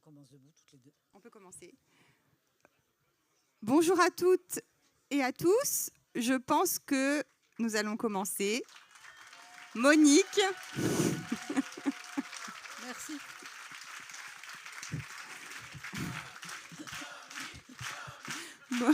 commence debout, toutes les deux. On peut commencer. Bonjour à toutes et à tous. Je pense que nous allons commencer. Monique. Merci. Bon.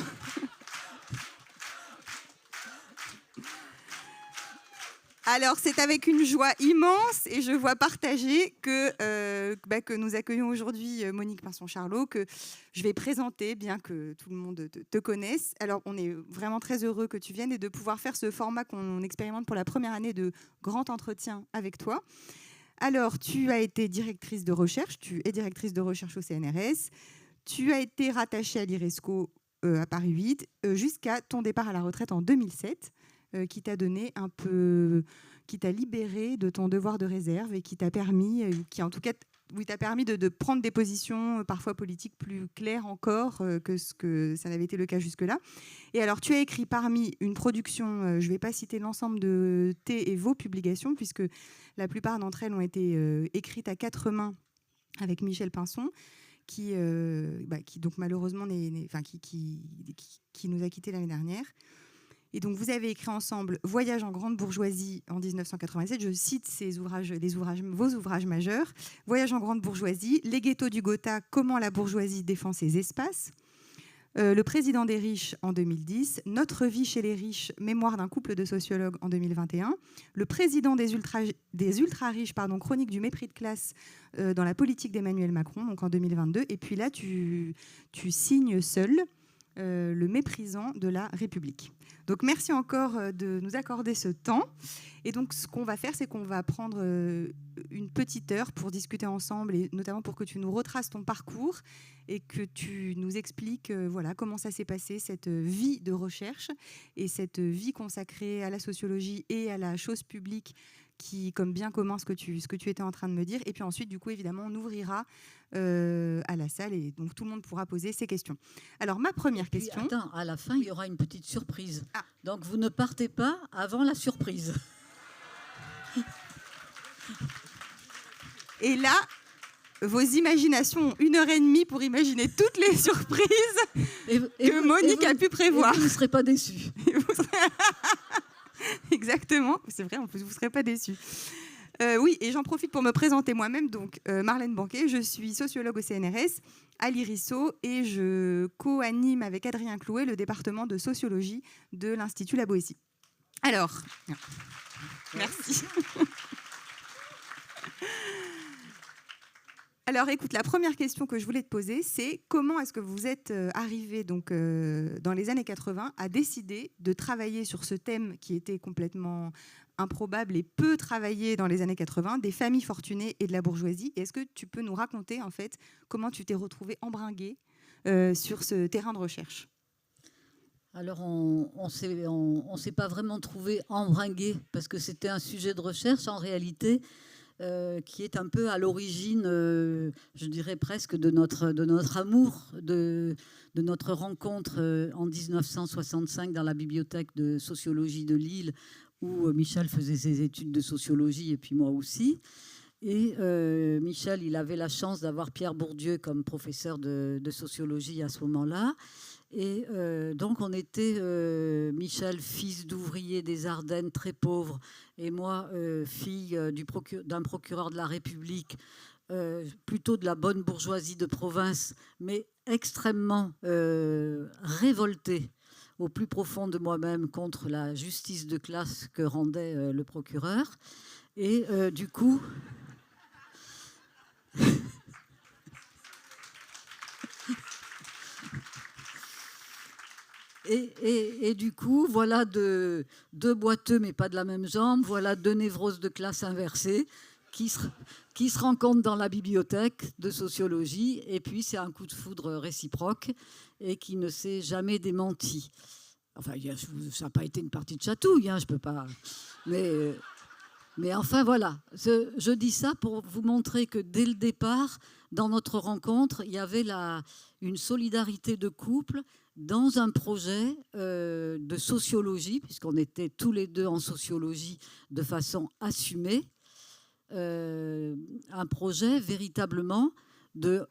Alors, c'est avec une joie immense et je vois partager que nous accueillons aujourd'hui Monique Pinson-Charlot, que je vais présenter, bien que tout le monde te connaisse. Alors, on est vraiment très heureux que tu viennes et de pouvoir faire ce format qu'on expérimente pour la première année de grand entretien avec toi. Alors, tu as été directrice de recherche, tu es directrice de recherche au CNRS, tu as été rattachée à l'IRESCO à Paris 8 jusqu'à ton départ à la retraite en 2007. Qui t'a donné un peu, qui t'a libéré de ton devoir de réserve et qui t'a permis, qui en tout cas, oui, t'a permis de prendre des positions parfois politiques plus claires encore que ce que ça n'avait été le cas jusque-là. Et alors, tu as écrit parmi une production, je ne vais pas citer l'ensemble de tes et vos publications, puisque la plupart d'entre elles ont été écrites à quatre mains avec Michel Pinson, qui donc malheureusement qui nous a quittés l'année dernière. Et donc, vous avez écrit ensemble « Voyage en grande bourgeoisie » en 1987. Je cite vos ouvrages majeurs. « Voyage en grande bourgeoisie »,« Les ghettos du Gotha, comment la bourgeoisie défend ses espaces », Le président des riches en 2010, « Notre vie chez les riches, mémoire d'un couple de sociologues » en 2021, « Le président des ultra-riches, chronique du mépris de classe dans la politique d'Emmanuel Macron » donc en 2022. Et puis là, tu signes seul « Le méprisant de la République ». Donc, merci encore de nous accorder ce temps. Et donc, ce qu'on va faire, c'est qu'on va prendre une petite heure pour discuter ensemble, et notamment pour que tu nous retraces ton parcours et que tu nous expliques comment ça s'est passé, cette vie de recherche et cette vie consacrée à la sociologie et à la chose publique qui, comme bien commence ce que tu étais en train de me dire. Et puis ensuite, du coup, évidemment, on ouvrira à la salle et donc tout le monde pourra poser ses questions. Alors, ma première question... Attends, à la fin, il y aura une petite surprise. Ah. Donc, vous ne partez pas avant la surprise. Et là, vos imaginations ont 1h30 pour imaginer toutes les surprises que Monique a pu prévoir. Et vous ne serez pas déçus. Exactement, c'est vrai, en plus, vous ne serez pas déçus. Oui, et j'en profite pour me présenter moi-même. Donc, Marlène Banquet, je suis sociologue au CNRS, à l'IRISO, et je co-anime avec Adrien Clouet le département de sociologie de l'Institut La Boétie. Alors, merci. Alors, écoute, la première question que je voulais te poser, c'est comment est-ce que vous êtes arrivé donc, dans les années 80 à décider de travailler sur ce thème qui était complètement improbable et peu travaillé dans les années 80, des familles fortunées et de la bourgeoisie. Et est-ce que tu peux nous raconter, en fait, comment tu t'es retrouvé embringué sur ce terrain de recherche ? Alors, on s'est pas vraiment trouvé embringué parce que c'était un sujet de recherche, en réalité, qui est un peu à l'origine, je dirais presque, de notre amour, de notre rencontre en 1965 dans la bibliothèque de sociologie de Lille, où Michel faisait ses études de sociologie et puis moi aussi. Et Michel, il avait la chance d'avoir Pierre Bourdieu comme professeur de sociologie à ce moment-là. Et donc, on était, Michel, fils d'ouvrier des Ardennes, très pauvre, et moi, fille d'un procureur de la République, plutôt de la bonne bourgeoisie de province, mais extrêmement révoltée au plus profond de moi-même contre la justice de classe que rendait le procureur. Et du coup... Et du coup, voilà deux boiteux, mais pas de la même jambe, voilà deux névroses de classe inversées qui se rencontrent dans la bibliothèque de sociologie, et puis c'est un coup de foudre réciproque et qui ne s'est jamais démenti. Enfin, ça n'a pas été une partie de chatouille, je ne peux pas... Mais enfin, voilà. Je dis ça pour vous montrer que dès le départ, dans notre rencontre, il y avait une solidarité de couple dans un projet de sociologie, puisqu'on était tous les deux en sociologie de façon assumée, un projet véritablement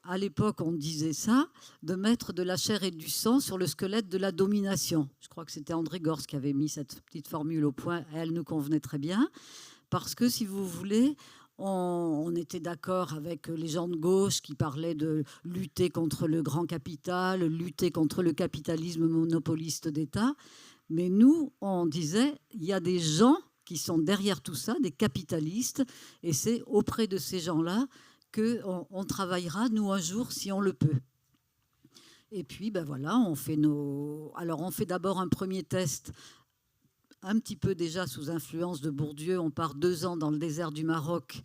à l'époque on disait ça, de mettre de la chair et du sang sur le squelette de la domination. Je crois que c'était André Gorz qui avait mis cette petite formule au point, et elle nous convenait très bien, parce que si vous voulez, on était d'accord avec les gens de gauche qui parlaient de lutter contre le grand capital, lutter contre le capitalisme monopoliste d'État, mais nous, on disait, il y a des gens qui sont derrière tout ça, des capitalistes, et c'est auprès de ces gens-là qu'on travaillera, nous, un jour, si on le peut. Et puis, ben voilà, on fait d'abord un premier test, un petit peu déjà sous influence de Bourdieu. On part 2 ans dans le désert du Maroc.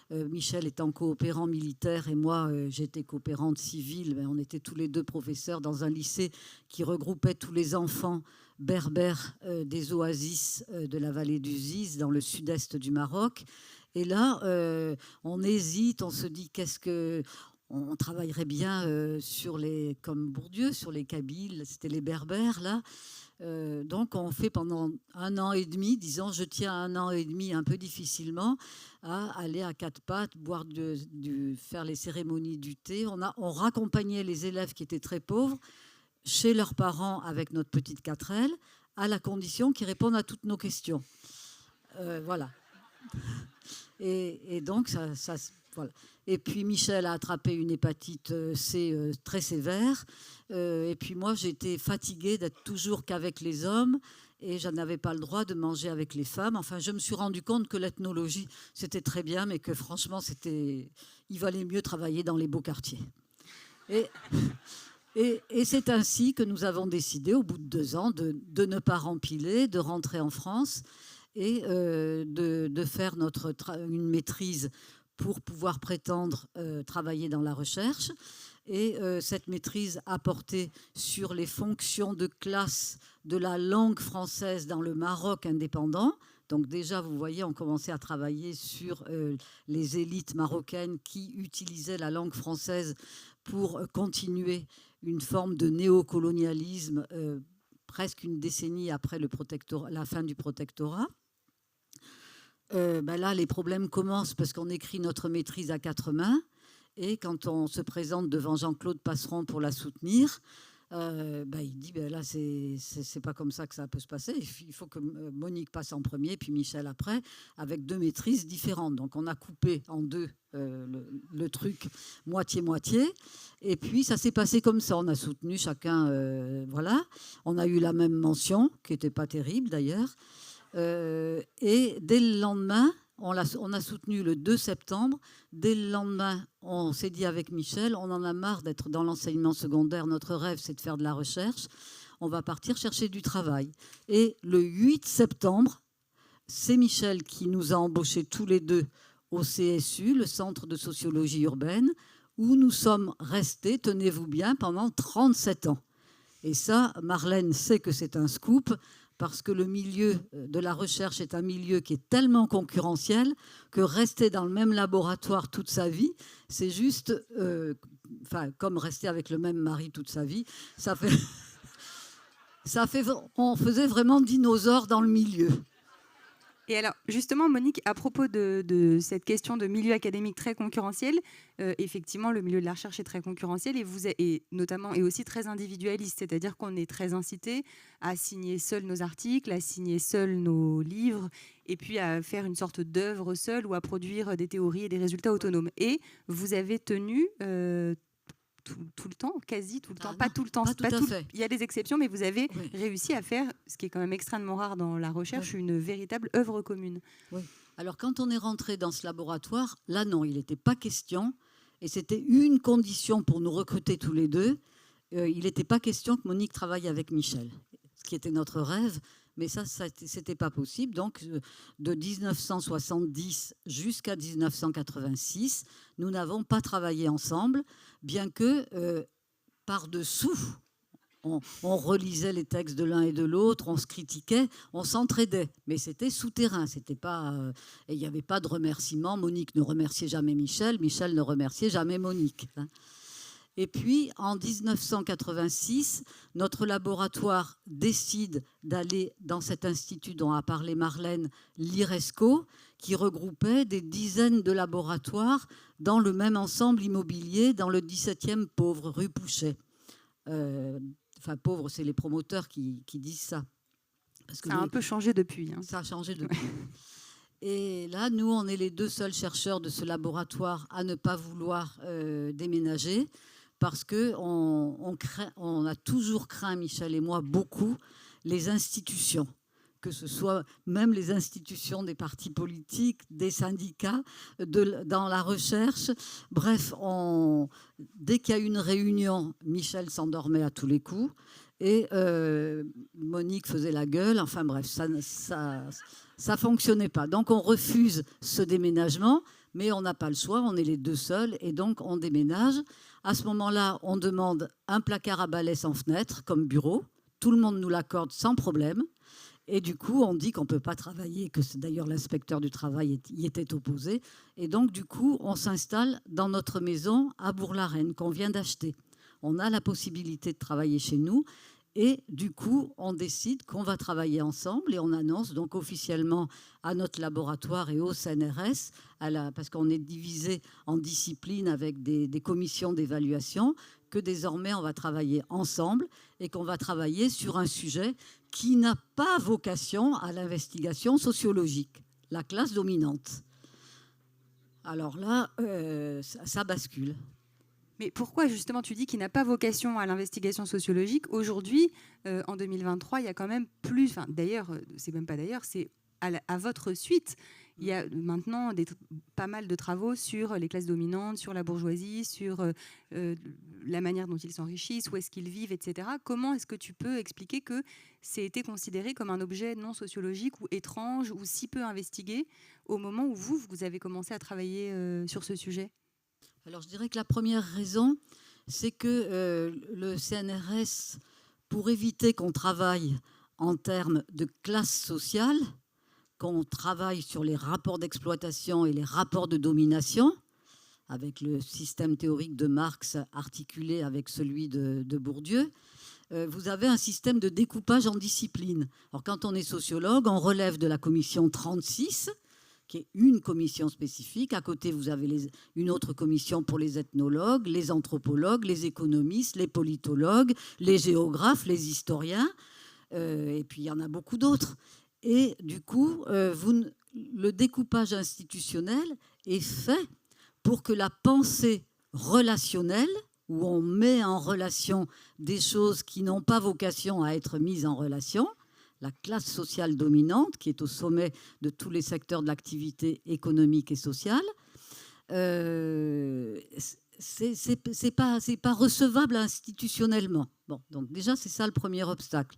Michel étant coopérant militaire et moi, j'étais coopérante civile. Mais on était tous les deux professeurs dans un lycée qui regroupait tous les enfants berbères des oasis de la vallée du Ziz, dans le sud-est du Maroc. Et là, on hésite, on se dit on travaillerait bien comme Bourdieu, sur les Kabyles, c'était les Berbères, là. Donc, on fait pendant 1 an et demi, disons, je tiens 1 an et demi un peu difficilement, à aller à 4 pattes, faire les cérémonies du thé. On raccompagnait les élèves qui étaient très pauvres chez leurs parents avec notre petite 4L, à la condition qu'ils répondent à toutes nos questions. Voilà. Et donc, voilà. Et puis, Michel a attrapé une hépatite C très sévère. Et puis, moi, j'étais fatiguée d'être toujours qu'avec les hommes et je n'avais pas le droit de manger avec les femmes. Enfin, je me suis rendu compte que l'ethnologie, c'était très bien, mais que franchement, il valait mieux travailler dans les beaux quartiers. Et c'est ainsi que nous avons décidé, au bout de 2 ans, de ne pas rempiler, de rentrer en France et de faire une maîtrise pour pouvoir prétendre travailler dans la recherche. Et cette maîtrise a porté sur les fonctions de classe de la langue française dans le Maroc indépendant. Donc déjà, vous voyez, on commençait à travailler sur les élites marocaines qui utilisaient la langue française pour continuer une forme de néocolonialisme presque une décennie après la fin du protectorat. Là, les problèmes commencent parce qu'on écrit notre maîtrise à 4 mains et quand on se présente devant Jean-Claude Passeron pour la soutenir, il dit là, c'est pas comme ça que ça peut se passer. Il faut que Monique passe en premier, puis Michel après, avec 2 maîtrises différentes. Donc, on a coupé en 2 le truc moitié-moitié. Et puis, ça s'est passé comme ça. On a soutenu chacun, voilà. On a eu la même mention, qui n'était pas terrible d'ailleurs. Et dès le lendemain, on a soutenu le 2 septembre. Dès le lendemain, on s'est dit avec Michel, on en a marre d'être dans l'enseignement secondaire. Notre rêve, c'est de faire de la recherche. On va partir chercher du travail. Et le 8 septembre, c'est Michel qui nous a embauchés tous les deux au CSU, le Centre de sociologie urbaine, où nous sommes restés, tenez-vous bien, pendant 37 ans. Et ça, Marlène sait que c'est un scoop, parce que le milieu de la recherche est un milieu qui est tellement concurrentiel que rester dans le même laboratoire toute sa vie, c'est juste, comme rester avec le même mari toute sa vie, on faisait vraiment dinosaure dans le milieu. Et alors, justement, Monique, à propos de cette question de milieu académique très concurrentiel, effectivement, le milieu de la recherche est très concurrentiel et notamment et aussi très individualiste, c'est-à-dire qu'on est très incité à signer seul nos articles, à signer seul nos livres, et puis à faire une sorte d'œuvre seule ou à produire des théories et des résultats autonomes. Et vous avez tenu tout le temps, quasi tout le temps, pas tout le temps, pas tout à fait. Il y a des exceptions, mais vous avez réussi à faire, ce qui est quand même extrêmement rare dans la recherche, une véritable œuvre commune. Oui. Alors quand on est rentré dans ce laboratoire, là non, il n'était pas question, et c'était une condition pour nous recruter tous les deux, il n'était pas question que Monique travaille avec Michel, ce qui était notre rêve. Mais ça c'était pas possible. Donc, de 1970 jusqu'à 1986, nous n'avons pas travaillé ensemble, bien que par-dessous, on relisait les textes de l'un et de l'autre, on se critiquait, on s'entraidait. Mais c'était souterrain, c'était pas. Et il n'y avait pas de remerciement. Monique ne remerciait jamais Michel, Michel ne remerciait jamais Monique. Hein. Et puis, en 1986, notre laboratoire décide d'aller dans cet institut dont a parlé Marlène, l'IRESCO, qui regroupait des dizaines de laboratoires dans le même ensemble immobilier, dans le 17e pauvre, rue Pouchet. Enfin, pauvre, c'est les promoteurs qui disent ça. Parce que ça a un peu changé depuis. Ça a changé depuis. Et là, nous, on est les 2 seuls chercheurs de ce laboratoire à ne pas vouloir déménager, parce qu'on a toujours craint, Michel et moi, beaucoup, les institutions, que ce soit même les institutions des partis politiques, des syndicats, dans la recherche. Bref, dès qu'il y a eu une réunion, Michel s'endormait à tous les coups et Monique faisait la gueule. Enfin bref, ça fonctionnait pas. Donc on refuse ce déménagement, mais on n'a pas le choix, on est les 2 seuls et donc on déménage. À ce moment-là, on demande un placard à balai sans fenêtre comme bureau. Tout le monde nous l'accorde sans problème. Et du coup, on dit qu'on ne peut pas travailler, que c'est d'ailleurs l'inspecteur du travail y était opposé. Et donc, du coup, on s'installe dans notre maison à Bourg-la-Reine qu'on vient d'acheter. On a la possibilité de travailler chez nous. Et du coup, on décide qu'on va travailler ensemble et on annonce donc officiellement à notre laboratoire et au CNRS, parce qu'on est divisé en disciplines avec des commissions d'évaluation, que désormais on va travailler ensemble et qu'on va travailler sur un sujet qui n'a pas vocation à l'investigation sociologique, la classe dominante. Alors là, ça bascule. Mais pourquoi justement tu dis qu'il n'a pas vocation à l'investigation sociologique? Aujourd'hui, en 2023, il y a quand même plus... Enfin, d'ailleurs, c'est même pas d'ailleurs, c'est à votre suite. Il y a maintenant pas mal de travaux sur les classes dominantes, sur la bourgeoisie, sur la manière dont ils s'enrichissent, où est-ce qu'ils vivent, etc. Comment est-ce que tu peux expliquer que c'est été considéré comme un objet non sociologique ou étrange ou si peu investigué au moment où vous avez commencé à travailler sur ce sujet? Alors, je dirais que la première raison, c'est que le CNRS, pour éviter qu'on travaille en termes de classe sociale, qu'on travaille sur les rapports d'exploitation et les rapports de domination, avec le système théorique de Marx articulé avec celui de Bourdieu, vous avez un système de découpage en disciplines. Alors, quand on est sociologue, on relève de la commission 36, qui est une commission spécifique. À côté, vous avez une autre commission pour les ethnologues, les anthropologues, les économistes, les politologues, les géographes, les historiens, et puis il y en a beaucoup d'autres. Et du coup, le découpage institutionnel est fait pour que la pensée relationnelle, où on met en relation des choses qui n'ont pas vocation à être mises en relation, la classe sociale dominante, qui est au sommet de tous les secteurs de l'activité économique et sociale, c'est pas recevable institutionnellement. Bon, donc déjà, c'est ça le premier obstacle.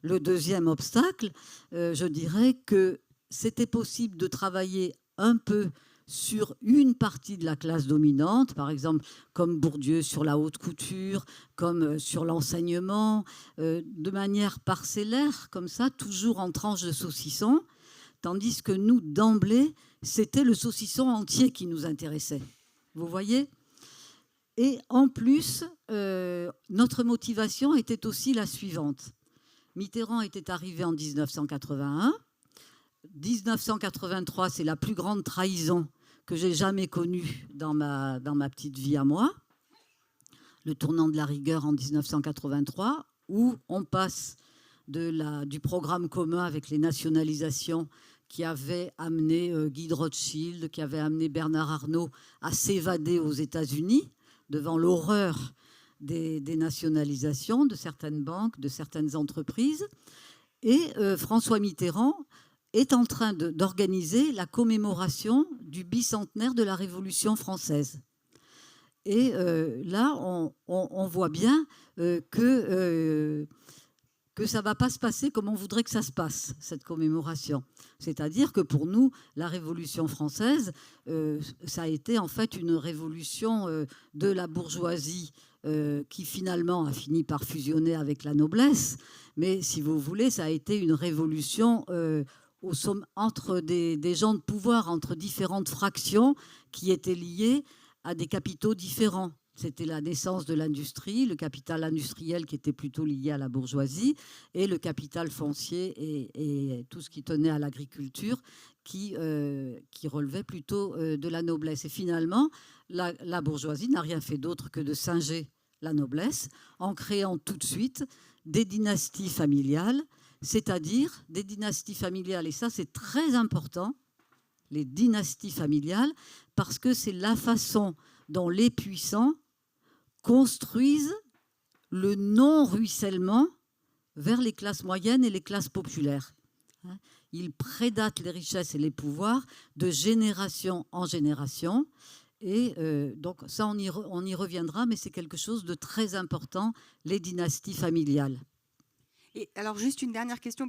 Le deuxième obstacle, je dirais que c'était possible de travailler un peu sur une partie de la classe dominante, par exemple comme Bourdieu sur la haute couture, comme sur l'enseignement, de manière parcellaire, comme ça, toujours en tranches de saucisson, tandis que nous, d'emblée, c'était le saucisson entier qui nous intéressait. Vous voyez ? Et en plus, notre motivation était aussi la suivante. Mitterrand était arrivé en 1981. 1983, c'est la plus grande trahison que j'ai jamais connue dans ma petite vie à moi. Le tournant de la rigueur en 1983, où on passe du programme commun avec les nationalisations qui avait amené Guy de Rothschild, qui avait amené Bernard Arnault à s'évader aux États-Unis devant l'horreur des nationalisations de certaines banques, de certaines entreprises. Et François Mitterrand est en train d'organiser la commémoration du bicentenaire de la Révolution française. Et là, on voit bien que ça ne va pas se passer comme on voudrait que ça se passe, cette commémoration. C'est-à-dire que pour nous, la Révolution française, ça a été en fait une révolution de la bourgeoisie qui finalement a fini par fusionner avec la noblesse. Mais si vous voulez, ça a été une révolution entre des gens de pouvoir, entre différentes fractions qui étaient liées à des capitaux différents. C'était la naissance de l'industrie, le capital industriel qui était plutôt lié à la bourgeoisie, et le capital foncier et tout ce qui tenait à l'agriculture qui relevait plutôt de la noblesse. Et finalement, la bourgeoisie n'a rien fait d'autre que de singer la noblesse en créant tout de suite des dynasties familiales, c'est-à-dire des dynasties familiales, et ça c'est très important, les dynasties familiales, parce que c'est la façon dont les puissants construisent le non-ruissellement vers les classes moyennes et les classes populaires. Ils prédatent les richesses et les pouvoirs de génération en génération. Et donc ça, on y reviendra, mais c'est quelque chose de très important, les dynasties familiales. Et alors, juste une dernière question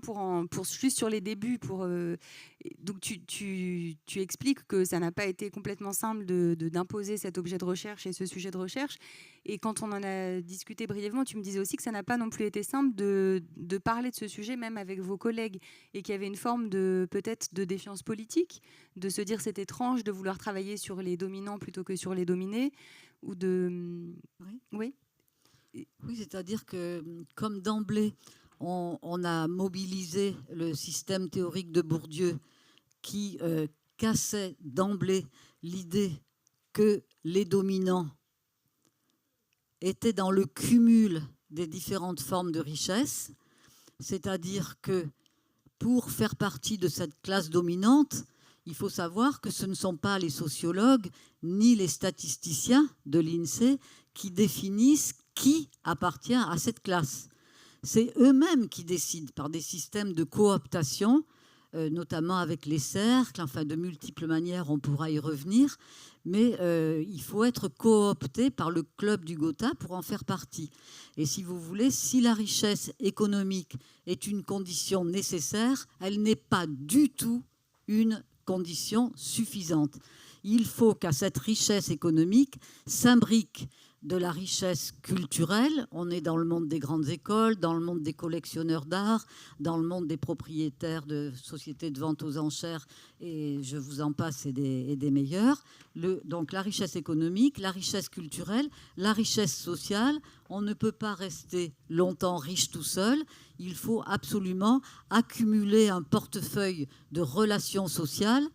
juste sur les débuts. Donc, tu expliques que ça n'a pas été complètement simple d'imposer cet objet de recherche et ce sujet de recherche. Et quand on en a discuté brièvement, tu me disais aussi que ça n'a pas non plus été simple de parler de ce sujet, même avec vos collègues, et qu'il y avait une forme peut-être de défiance politique, de se dire c'est étrange de vouloir travailler sur les dominants plutôt que sur les dominés, ou de... Oui. Oui, c'est-à-dire que comme d'emblée, on a mobilisé le système théorique de Bourdieu qui cassait d'emblée l'idée que les dominants étaient dans le cumul des différentes formes de richesse, c'est-à-dire que pour faire partie de cette classe dominante, il faut savoir que ce ne sont pas les sociologues ni les statisticiens de l'INSEE qui définissent qui appartient à cette classe. C'est eux-mêmes qui décident par des systèmes de cooptation, notamment avec les cercles, enfin de multiples manières, on pourra y revenir, mais il faut être coopté par le club du Gotha pour en faire partie. Et si vous voulez, si la richesse économique est une condition nécessaire, elle n'est pas du tout une condition suffisante. Il faut qu'à cette richesse économique s'imbrique de la richesse culturelle. On est dans le monde des grandes écoles, dans le monde des collectionneurs d'art, dans le monde des propriétaires de sociétés de vente aux enchères, et je vous en passe, et des meilleurs. Donc la richesse économique, la richesse culturelle, la richesse sociale. On ne peut pas rester longtemps riche tout seul. Il faut absolument accumuler un portefeuille de relations sociales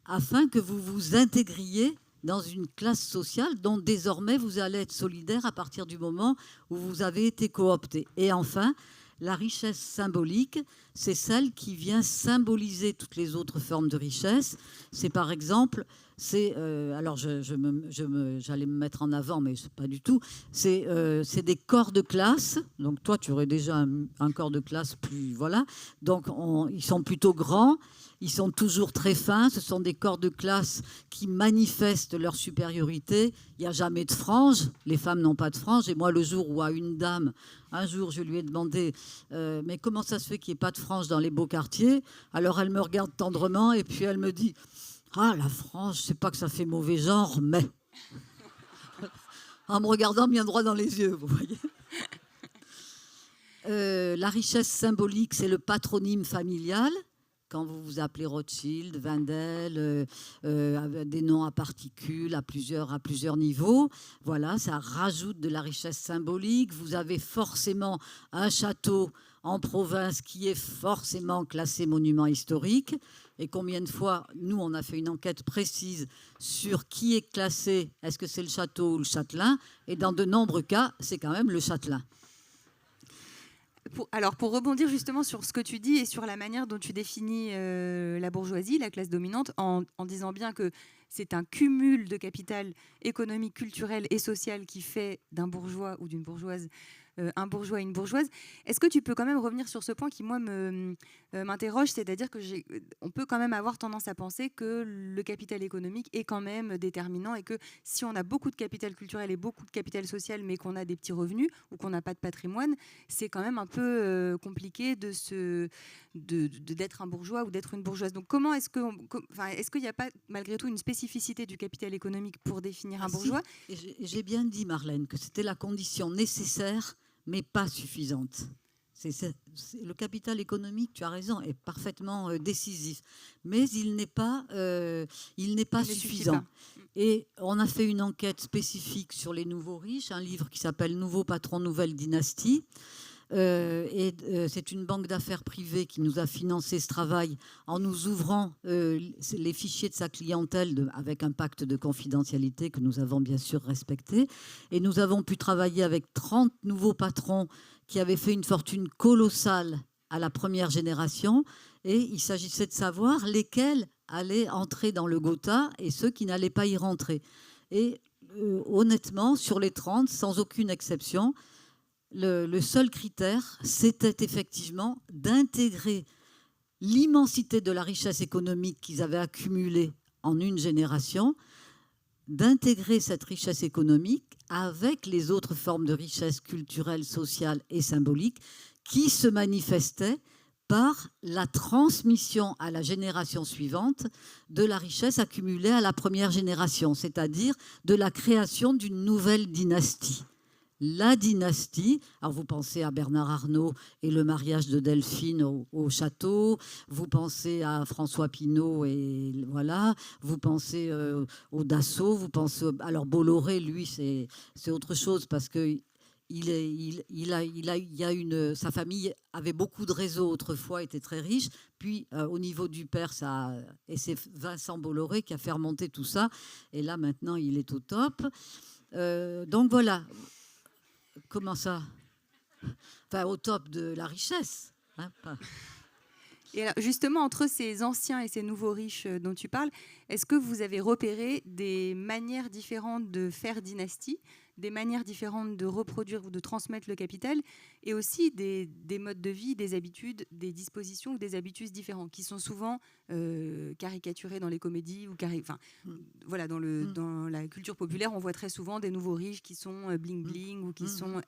afin que vous vous intégriez dans une classe sociale dont désormais vous allez être solidaire à partir du moment où vous avez été coopté. Et enfin, la richesse symbolique, c'est celle qui vient symboliser toutes les autres formes de richesse. C'est par exemple, alors j'allais me mettre en avant, mais c'est pas du tout, c'est des corps de classe. Donc toi, tu aurais déjà un corps de classe plus... Voilà. Donc ils sont plutôt grands. Ils sont toujours très fins. Ce sont des corps de classe qui manifestent leur supériorité. Il n'y a jamais de franges. Les femmes n'ont pas de franges. Et moi, le jour où à une dame, un jour, je lui ai demandé mais comment ça se fait qu'il n'y ait pas de franges dans les beaux quartiers? Alors, elle me regarde tendrement et puis elle me dit ah, la frange, c'est pas que ça fait mauvais genre, mais... en me regardant bien droit dans les yeux, vous voyez. La richesse symbolique, c'est le patronyme familial. Quand vous vous appelez Rothschild, Wendel, des noms à particules à plusieurs niveaux, voilà, ça rajoute de la richesse symbolique. Vous avez forcément un château en province qui est forcément classé monument historique. Et combien de fois, nous, on a fait une enquête précise sur qui est classé, est-ce que c'est le château ou le châtelain? Et dans de nombreux cas, c'est quand même le châtelain. Pour rebondir justement sur ce que tu dis et sur la manière dont tu définis la bourgeoisie, la classe dominante, en disant bien que c'est un cumul de capital économique, culturel et social qui fait d'un bourgeois ou d'une bourgeoise un bourgeois et une bourgeoise. Est-ce que tu peux quand même revenir sur ce point qui, moi, m'interroge, c'est-à-dire que on peut quand même avoir tendance à penser que le capital économique est quand même déterminant et que si on a beaucoup de capital culturel et beaucoup de capital social, mais qu'on a des petits revenus ou qu'on n'a pas de patrimoine, c'est quand même un peu compliqué d'être un bourgeois ou d'être une bourgeoise. Donc comment est-ce qu'il n'y a pas malgré tout une spécificité du capital économique pour définir un bourgeois? Si. J'ai bien dit, Marlène, que c'était la condition nécessaire mais pas suffisante. Le capital économique, tu as raison, est parfaitement décisif, mais il n'est pas suffisant. Et on a fait une enquête spécifique sur les nouveaux riches, un livre qui s'appelle « Nouveaux patrons, nouvelle dynastie ». C'est une banque d'affaires privée qui nous a financé ce travail en nous ouvrant les fichiers de sa clientèle avec un pacte de confidentialité que nous avons bien sûr respecté. Et nous avons pu travailler avec 30 nouveaux patrons qui avaient fait une fortune colossale à la première génération. Et il s'agissait de savoir lesquels allaient entrer dans le Gotha et ceux qui n'allaient pas y rentrer. Et honnêtement, sur les 30, sans aucune exception, le seul critère, c'était effectivement d'intégrer l'immensité de la richesse économique qu'ils avaient accumulée en une génération, d'intégrer cette richesse économique avec les autres formes de richesse culturelle, sociale et symbolique qui se manifestaient par la transmission à la génération suivante de la richesse accumulée à la première génération, c'est-à-dire de la création d'une nouvelle dynastie. La dynastie, alors vous pensez à Bernard Arnault et le mariage de Delphine au château, vous pensez à François Pinault et voilà, vous pensez au Dassault, vous pensez alors Bolloré, lui c'est autre chose parce que sa famille avait beaucoup de réseaux autrefois, était très riche. Puis au niveau du père, et c'est Vincent Bolloré qui a fait remonter tout ça. Et là maintenant, il est au top. Donc voilà. Comment ça ? Enfin, au top de la richesse. Hein, pas. Et alors, justement, entre ces anciens et ces nouveaux riches dont tu parles, est-ce que vous avez repéré des manières différentes de faire dynastie, des manières différentes de reproduire ou de transmettre le capital, et aussi des modes de vie, des habitudes, des dispositions ou des habitudes différents, qui sont souvent caricaturés dans les comédies ou voilà, dans la culture populaire, on voit très souvent des nouveaux riches qui sont bling bling ou qui sont.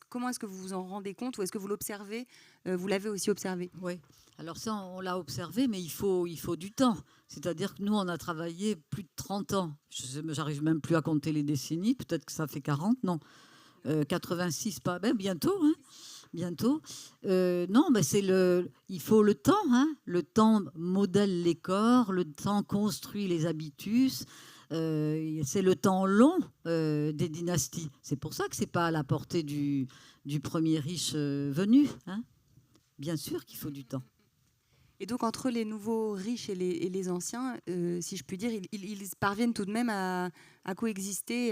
Comment est-ce que vous vous en rendez compte ou est-ce que vous l'observez, vous l'avez aussi observé ? Oui. Alors ça, on l'a observé, mais il faut du temps. C'est-à-dire que nous, on a travaillé plus de 30 ans. J'arrive même plus à compter les décennies. Peut-être que ça fait 40, non. 86, pas. Ben, bientôt, hein. Bientôt. Non, ben il faut le temps. Hein. Le temps modèle les corps, le temps construit les habitus. C'est le temps long des dynasties. C'est pour ça que c'est pas à la portée du premier riche venu. Hein. Bien sûr qu'il faut du temps. Et donc, entre les nouveaux riches et les anciens, si je puis dire, ils parviennent tout de même à coexister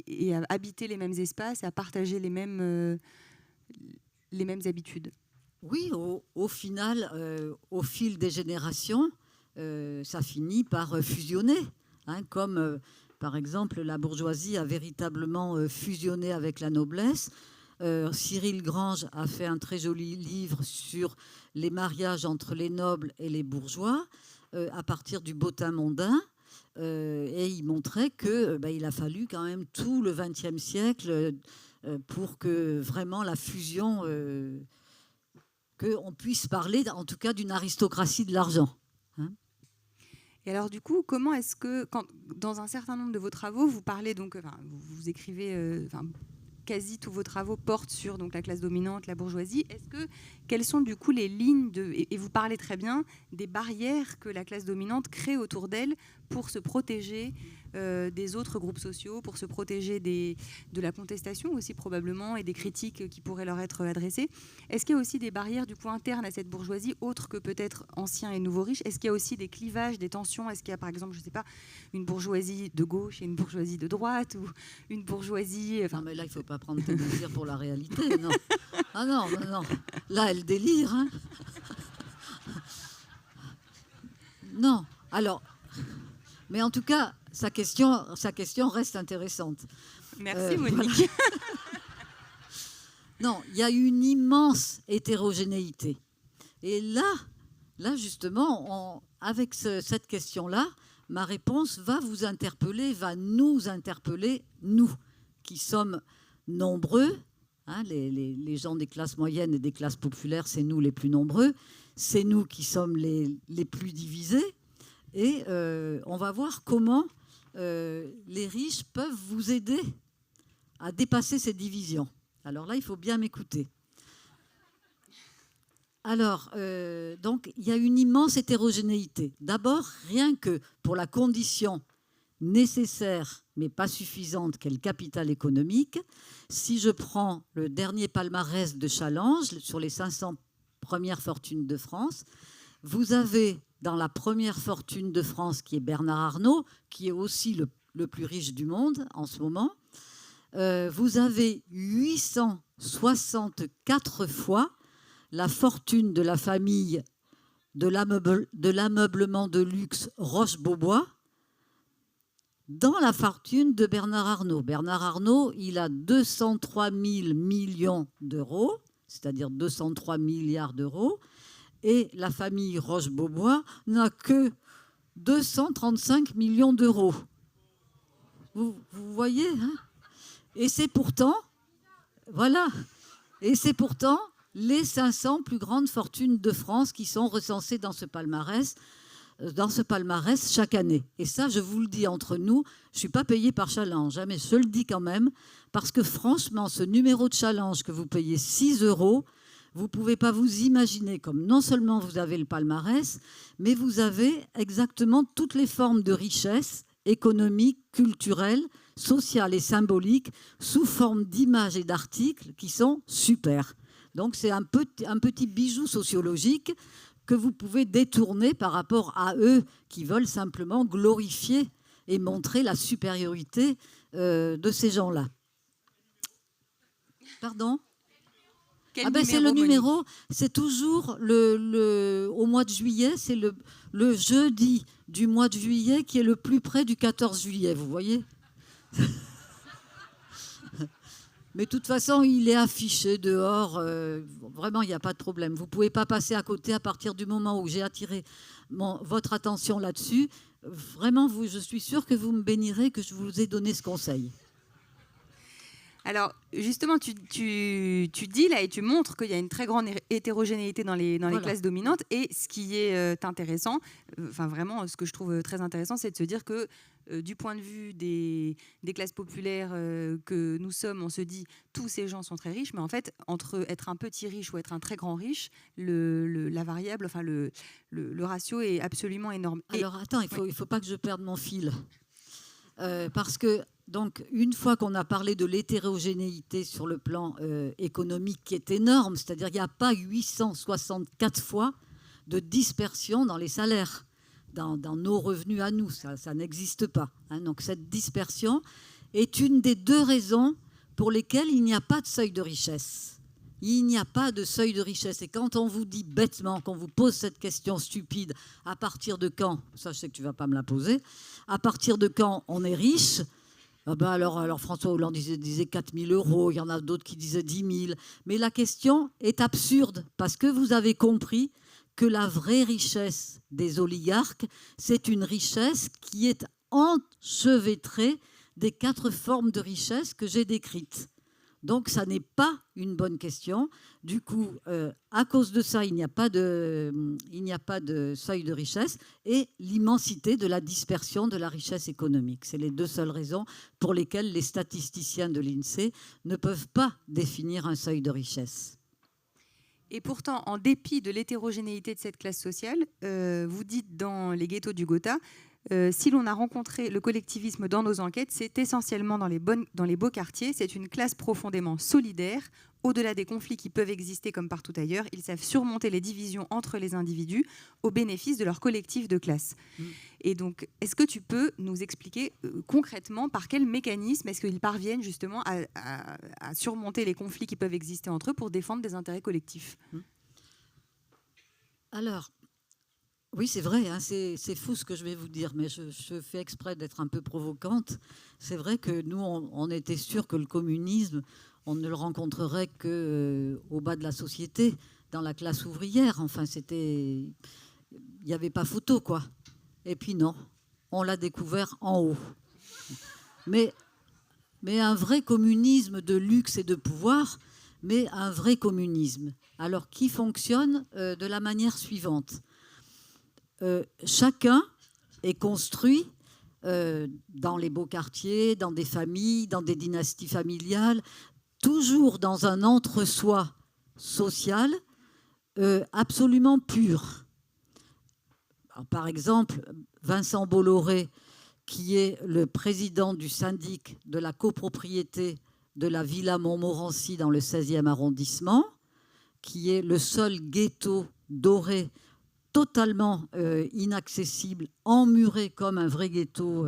et à habiter les mêmes espaces, à partager les mêmes habitudes. Oui, au final, au fil des générations, ça finit par fusionner. Hein, comme, par exemple, la bourgeoisie a véritablement fusionné avec la noblesse. Cyril Grange a fait un très joli livre sur les mariages entre les nobles et les bourgeois à partir du bottin mondain. Et il montrait qu'il a fallu quand même tout le XXe siècle pour que vraiment la fusion, qu'on puisse parler en tout cas d'une aristocratie de l'argent. Hein. Et alors du coup, comment est-ce que, dans un certain nombre de vos travaux, vous parlez donc, vous écrivez... quasi tous vos travaux portent sur donc, la classe dominante, la bourgeoisie. Quelles sont du coup les lignes et vous parlez très bien des barrières que la classe dominante crée autour d'elle pour se protéger des autres groupes sociaux, pour se protéger de la contestation aussi probablement et des critiques qui pourraient leur être adressées. Est-ce qu'il y a aussi des barrières du coup internes à cette bourgeoisie, autres que peut-être anciens et nouveaux riches ? Est-ce qu'il y a aussi des clivages, des tensions ? Est-ce qu'il y a par exemple, je ne sais pas, une bourgeoisie de gauche et une bourgeoisie de droite ou une bourgeoisie... Non mais là, il ne faut pas prendre tes désirs pour la réalité, non. Ah non, non. Là, elle délire. Hein. Non, alors... Mais en tout cas, sa question reste intéressante. Merci Monique. Voilà. Non, il y a une immense hétérogénéité. Et là justement, avec cette question-là, ma réponse va vous interpeller, va nous interpeller, nous, qui sommes nombreux. Hein, les gens des classes moyennes et des classes populaires, c'est nous les plus nombreux. C'est nous qui sommes les plus divisés. Et on va voir comment les riches peuvent vous aider à dépasser ces divisions. Alors là, il faut bien m'écouter. Alors, donc, il y a une immense hétérogénéité. D'abord, rien que pour la condition nécessaire, mais pas suffisante, qu'est le capital économique. Si je prends le dernier palmarès de Challenge sur les 500 premières fortunes de France, vous avez dans la première fortune de France, qui est Bernard Arnault, qui est aussi le plus riche du monde en ce moment, vous avez 864 fois la fortune de la famille de l'ameublement de luxe Roche-Beaubois dans la fortune de Bernard Arnault. Bernard Arnault, il a 203 000 millions d'euros, c'est-à-dire 203 milliards d'euros, et la famille Roche-Beaubois n'a que 235 millions d'euros. Vous voyez, hein? Et c'est pourtant, voilà, et c'est pourtant les 500 plus grandes fortunes de France qui sont recensées dans ce palmarès chaque année. Et ça, je vous le dis entre nous, je ne suis pas payée par Challenge, mais je le dis quand même, parce que franchement, ce numéro de Challenge que vous payez 6 €, vous ne pouvez pas vous imaginer comme non seulement vous avez le palmarès, mais vous avez exactement toutes les formes de richesse économique, culturelle, sociale et symbolique sous forme d'images et d'articles qui sont super. Donc c'est un petit bijou sociologique que vous pouvez détourner par rapport à eux qui veulent simplement glorifier et montrer la supériorité de ces gens-là. Pardon ? C'est le numéro, c'est toujours au mois de juillet, c'est le jeudi du mois de juillet qui est le plus près du 14 juillet, vous voyez ? Mais de toute façon, il est affiché dehors. Vraiment, il n'y a pas de problème. Vous ne pouvez pas passer à côté à partir du moment où j'ai attiré votre attention là-dessus. Vraiment, je suis sûre que vous me bénirez que je vous ai donné ce conseil. Alors, justement, tu dis là et tu montres qu'il y a une très grande hétérogénéité dans les classes dominantes. Et ce qui est intéressant, vraiment, ce que je trouve très intéressant, c'est de se dire que du point de vue des classes populaires que nous sommes, on se dit tous ces gens sont très riches, mais en fait, entre être un petit riche ou être un très grand riche, la variable, le ratio est absolument énorme. Alors, attends, il faut pas que je perde mon fil. Parce que, donc, une fois qu'on a parlé de l'hétérogénéité sur le plan économique qui est énorme, c'est-à-dire qu'il n'y a pas 864 fois de dispersion dans les salaires, dans nos revenus à nous, ça n'existe pas. Hein. Donc cette dispersion est une des deux raisons pour lesquelles il n'y a pas de seuil de richesse. Il n'y a pas de seuil de richesse. Et quand on vous dit bêtement, qu'on vous pose cette question stupide, à partir de quand, ça je sais que tu ne vas pas me la poser, à partir de quand on est riche, alors François Hollande disait 4 000 €, il y en a d'autres qui disaient 10 000. Mais la question est absurde parce que vous avez compris que la vraie richesse des oligarques, c'est une richesse qui est enchevêtrée des 4 formes de richesse que j'ai décrites. Donc, ça n'est pas une bonne question. Du coup, à cause de ça, il n'y a pas de seuil de richesse et l'immensité de la dispersion de la richesse économique. C'est les deux seules raisons pour lesquelles les statisticiens de l'INSEE ne peuvent pas définir un seuil de richesse. Et pourtant, en dépit de l'hétérogénéité de cette classe sociale, vous dites dans les ghettos du Gotha, si l'on a rencontré le collectivisme dans nos enquêtes, c'est essentiellement dans les beaux quartiers. C'est une classe profondément solidaire. Au-delà des conflits qui peuvent exister comme partout ailleurs, ils savent surmonter les divisions entre les individus au bénéfice de leur collectif de classe. Et donc, est-ce que tu peux nous expliquer concrètement par quel mécanisme est-ce qu'ils parviennent justement à surmonter les conflits qui peuvent exister entre eux pour défendre des intérêts collectifs ? Alors, oui, c'est vrai, hein, c'est fou ce que je vais vous dire, mais je fais exprès d'être un peu provocante. C'est vrai que nous, on était sûrs que le communisme, on ne le rencontrerait qu'au bas de la société, dans la classe ouvrière. Enfin, il n'y avait pas photo, quoi. Et puis non, on l'a découvert en haut. Mais un vrai communisme de luxe et de pouvoir, mais un vrai communisme. Alors, qui fonctionne de la manière suivante. Chacun est construit dans les beaux quartiers, dans des familles, dans des dynasties familiales, toujours dans un entre-soi social absolument purs. Alors, par exemple, Vincent Bolloré, qui est le président du syndic de la copropriété de la Villa Montmorency dans le 16e arrondissement, qui est le seul ghetto doré totalement inaccessible, emmuré comme un vrai ghetto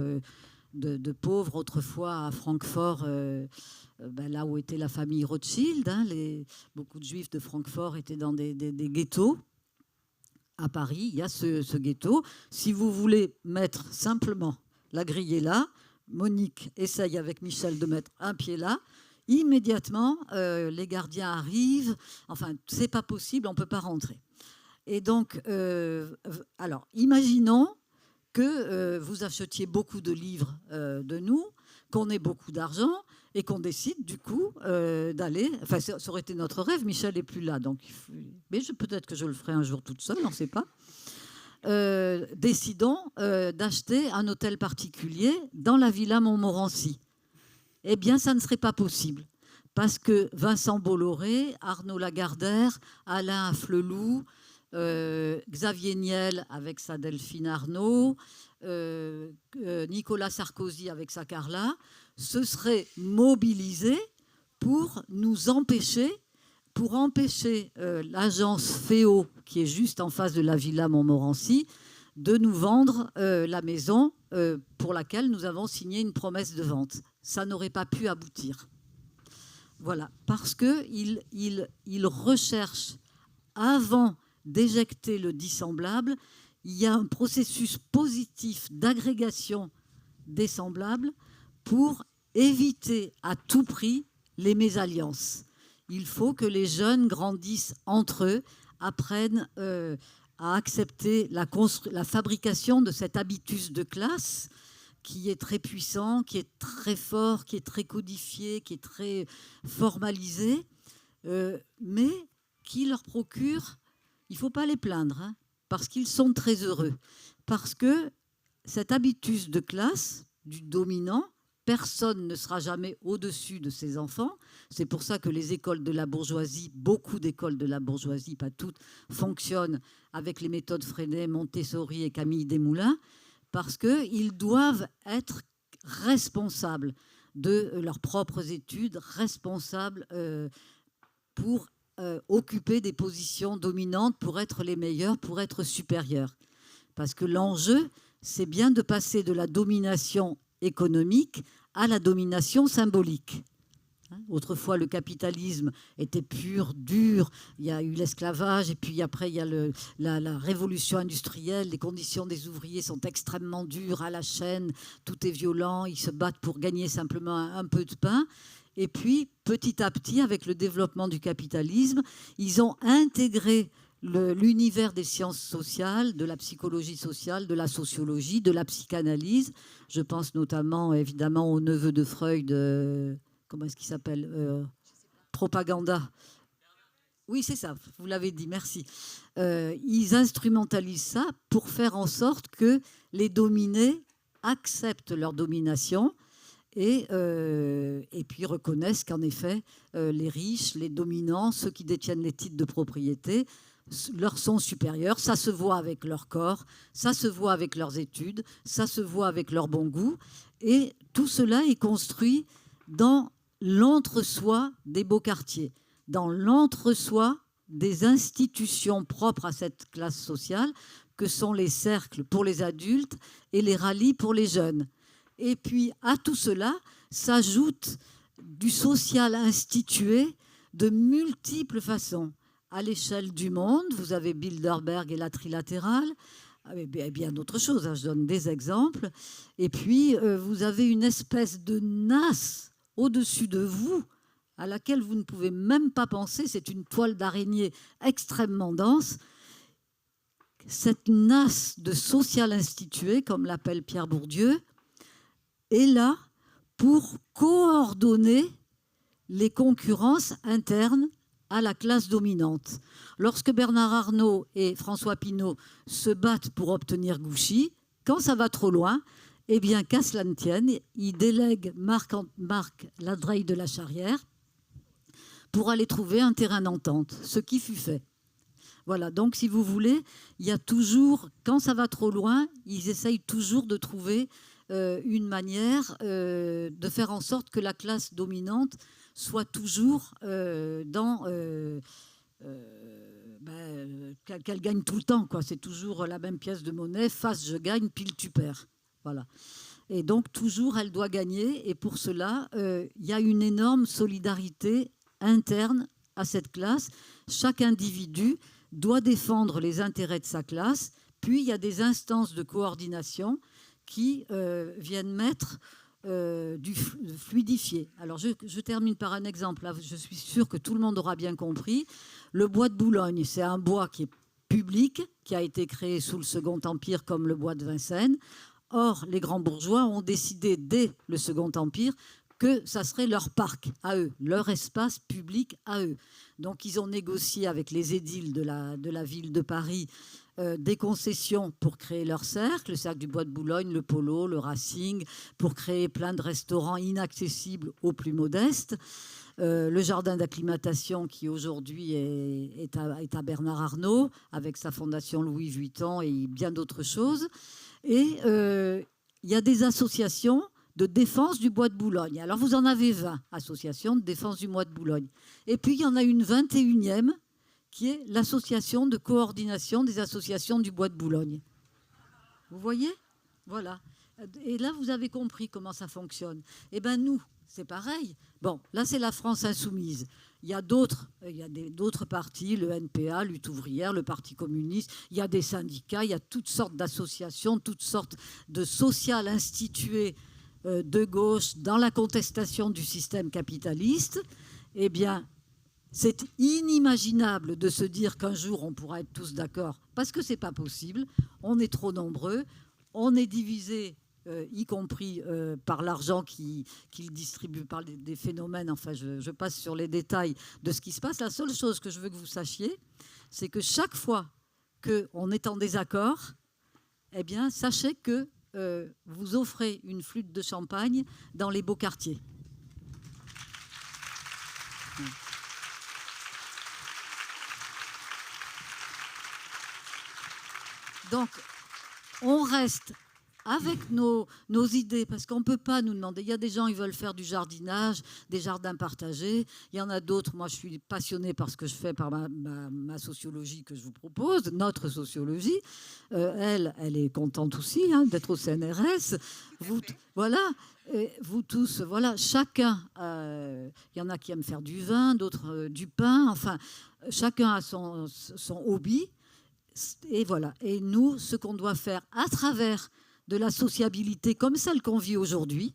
de pauvres autrefois à Francfort, là où était la famille Rothschild. Beaucoup de juifs de Francfort étaient dans des ghettos. À Paris, il y a ce ghetto. Si vous voulez mettre simplement la grille est là, Monique essaye avec Michel de mettre un pied là, immédiatement, les gardiens arrivent. Enfin, c'est pas possible, on ne peut pas rentrer. Et donc, alors, imaginons que vous achetiez beaucoup de livres de nous, qu'on ait beaucoup d'argent et qu'on décide du coup d'aller... Enfin, ça aurait été notre rêve, Michel n'est plus là, donc mais peut-être que je le ferai un jour toute seule, on ne sait pas. Décidons d'acheter un hôtel particulier dans la Villa Montmorency. Eh bien, ça ne serait pas possible. Parce que Vincent Bolloré, Arnaud Lagardère, Alain Afflelou, Xavier Niel avec sa Delphine Arnaud, Nicolas Sarkozy avec sa Carla, se seraient mobilisés pour nous empêcher, l'agence Féo, qui est juste en face de la Villa Montmorency, de nous vendre la maison pour laquelle nous avons signé une promesse de vente. Ça n'aurait pas pu aboutir. Voilà, parce qu'ils recherchent, avant d'éjecter le dissemblable, il y a un processus positif d'agrégation des semblables pour éviter à tout prix les mésalliances. Il faut que les jeunes grandissent entre eux, apprennent à accepter la fabrication de cet habitus de classe qui est très puissant, qui est très fort, qui est très codifié, qui est très formalisé, mais qui leur procure, il ne faut pas les plaindre, parce qu'ils sont très heureux. Parce que cet habitus de classe, du dominant, personne ne sera jamais au-dessus de ses enfants. C'est pour ça que les écoles de la bourgeoisie, beaucoup d'écoles de la bourgeoisie, pas toutes, fonctionnent avec les méthodes Freinet, Montessori et Camille Desmoulins, parce qu'ils doivent être responsables de leurs propres études, responsables pour occuper des positions dominantes, pour être les meilleurs, pour être supérieurs. Parce que l'enjeu, c'est bien de passer de la domination économique à la domination symbolique. Autrefois, le capitalisme était pur, dur. Il y a eu l'esclavage et puis après, il y a la révolution industrielle. Les conditions des ouvriers sont extrêmement dures à la chaîne. Tout est violent. Ils se battent pour gagner simplement un peu de pain. Et puis, petit à petit, avec le développement du capitalisme, ils ont intégré l'univers des sciences sociales, de la psychologie sociale, de la sociologie, de la psychanalyse. Je pense notamment, évidemment, au neveu de Freud, comment est-ce qu'il s'appelle Propaganda. Oui, c'est ça, vous l'avez dit, merci. Ils instrumentalisent ça pour faire en sorte que les dominés acceptent leur domination et puis reconnaissent qu'en effet, les riches, les dominants, ceux qui détiennent les titres de propriété, leur sont supérieurs. Ça se voit avec leur corps, ça se voit avec leurs études, ça se voit avec leur bon goût. Et tout cela est construit dans l'entre-soi des beaux quartiers, dans l'entre-soi des institutions propres à cette classe sociale, que sont les cercles pour les adultes et les rallyes pour les jeunes. Et puis à tout cela s'ajoute du social institué de multiples façons. À l'échelle du monde, vous avez Bilderberg et la trilatérale, et bien d'autres choses, je donne des exemples. Et puis, vous avez une espèce de nasse au-dessus de vous à laquelle vous ne pouvez même pas penser. C'est une toile d'araignée extrêmement dense. Cette nasse de social institué, comme l'appelle Pierre Bourdieu, est là pour coordonner les concurrences internes à la classe dominante. Lorsque Bernard Arnault et François Pinault se battent pour obtenir Gouchy, quand ça va trop loin, eh bien, qu'à cela ne tienne, ils délèguent Marc Ladreille de la Charrière pour aller trouver un terrain d'entente, ce qui fut fait. Voilà, donc si vous voulez, il y a toujours, quand ça va trop loin, ils essayent toujours de trouver une manière de faire en sorte que la classe dominante soit toujours qu'elle gagne tout le temps, quoi. C'est toujours la même pièce de monnaie, face je gagne, pile tu perds. Voilà. Et donc toujours elle doit gagner, et pour cela, il y a une énorme solidarité interne à cette classe. Chaque individu doit défendre les intérêts de sa classe, puis il y a des instances de coordination qui viennent fluidifier. Alors je termine par un exemple. Là, je suis sûre que tout le monde aura bien compris. Le bois de Boulogne, c'est un bois qui est public, qui a été créé sous le Second Empire comme le bois de Vincennes. Or, les grands bourgeois ont décidé dès le Second Empire que ça serait leur parc à eux, leur espace public à eux. Donc, ils ont négocié avec les édiles de la ville de Paris des concessions pour créer leur cercle, le cercle du bois de Boulogne, le Polo, le Racing, pour créer plein de restaurants inaccessibles aux plus modestes. Le jardin d'acclimatation qui aujourd'hui est à Bernard Arnault, avec sa fondation Louis Vuitton et bien d'autres choses. Et il y a des associations de défense du bois de Boulogne. Alors vous en avez 20 associations de défense du bois de Boulogne. Et puis il y en a une 21e qui est l'association de coordination des associations du bois de Boulogne. Vous voyez ? Voilà. Et là, vous avez compris comment ça fonctionne. Eh bien, nous, c'est pareil. Bon, là, c'est la France insoumise. Il y a d'autres partis, le NPA, Lutte ouvrière, le Parti communiste. Il y a des syndicats, il y a toutes sortes d'associations, toutes sortes de sociales instituées de gauche dans la contestation du système capitaliste. Eh bien, c'est inimaginable de se dire qu'un jour, on pourra être tous d'accord, parce que ce n'est pas possible. On est trop nombreux, on est divisés, y compris par l'argent qu'il distribue, par des phénomènes. Enfin, je passe sur les détails de ce qui se passe. La seule chose que je veux que vous sachiez, c'est que chaque fois qu'on est en désaccord, eh bien, sachez que vous offrez une flûte de champagne dans les beaux quartiers. Donc, on reste avec nos idées, parce qu'on ne peut pas nous demander. Il y a des gens qui veulent faire du jardinage, des jardins partagés. Il y en a d'autres. Moi, je suis passionnée par ce que je fais, par ma sociologie que je vous propose, notre sociologie. Elle est contente aussi d'être au CNRS. Voilà. Vous tous, voilà, chacun, il y en a qui aiment faire du vin, d'autres du pain. Enfin, chacun a son hobby. Et voilà. Et nous, ce qu'on doit faire à travers de la sociabilité comme celle qu'on vit aujourd'hui,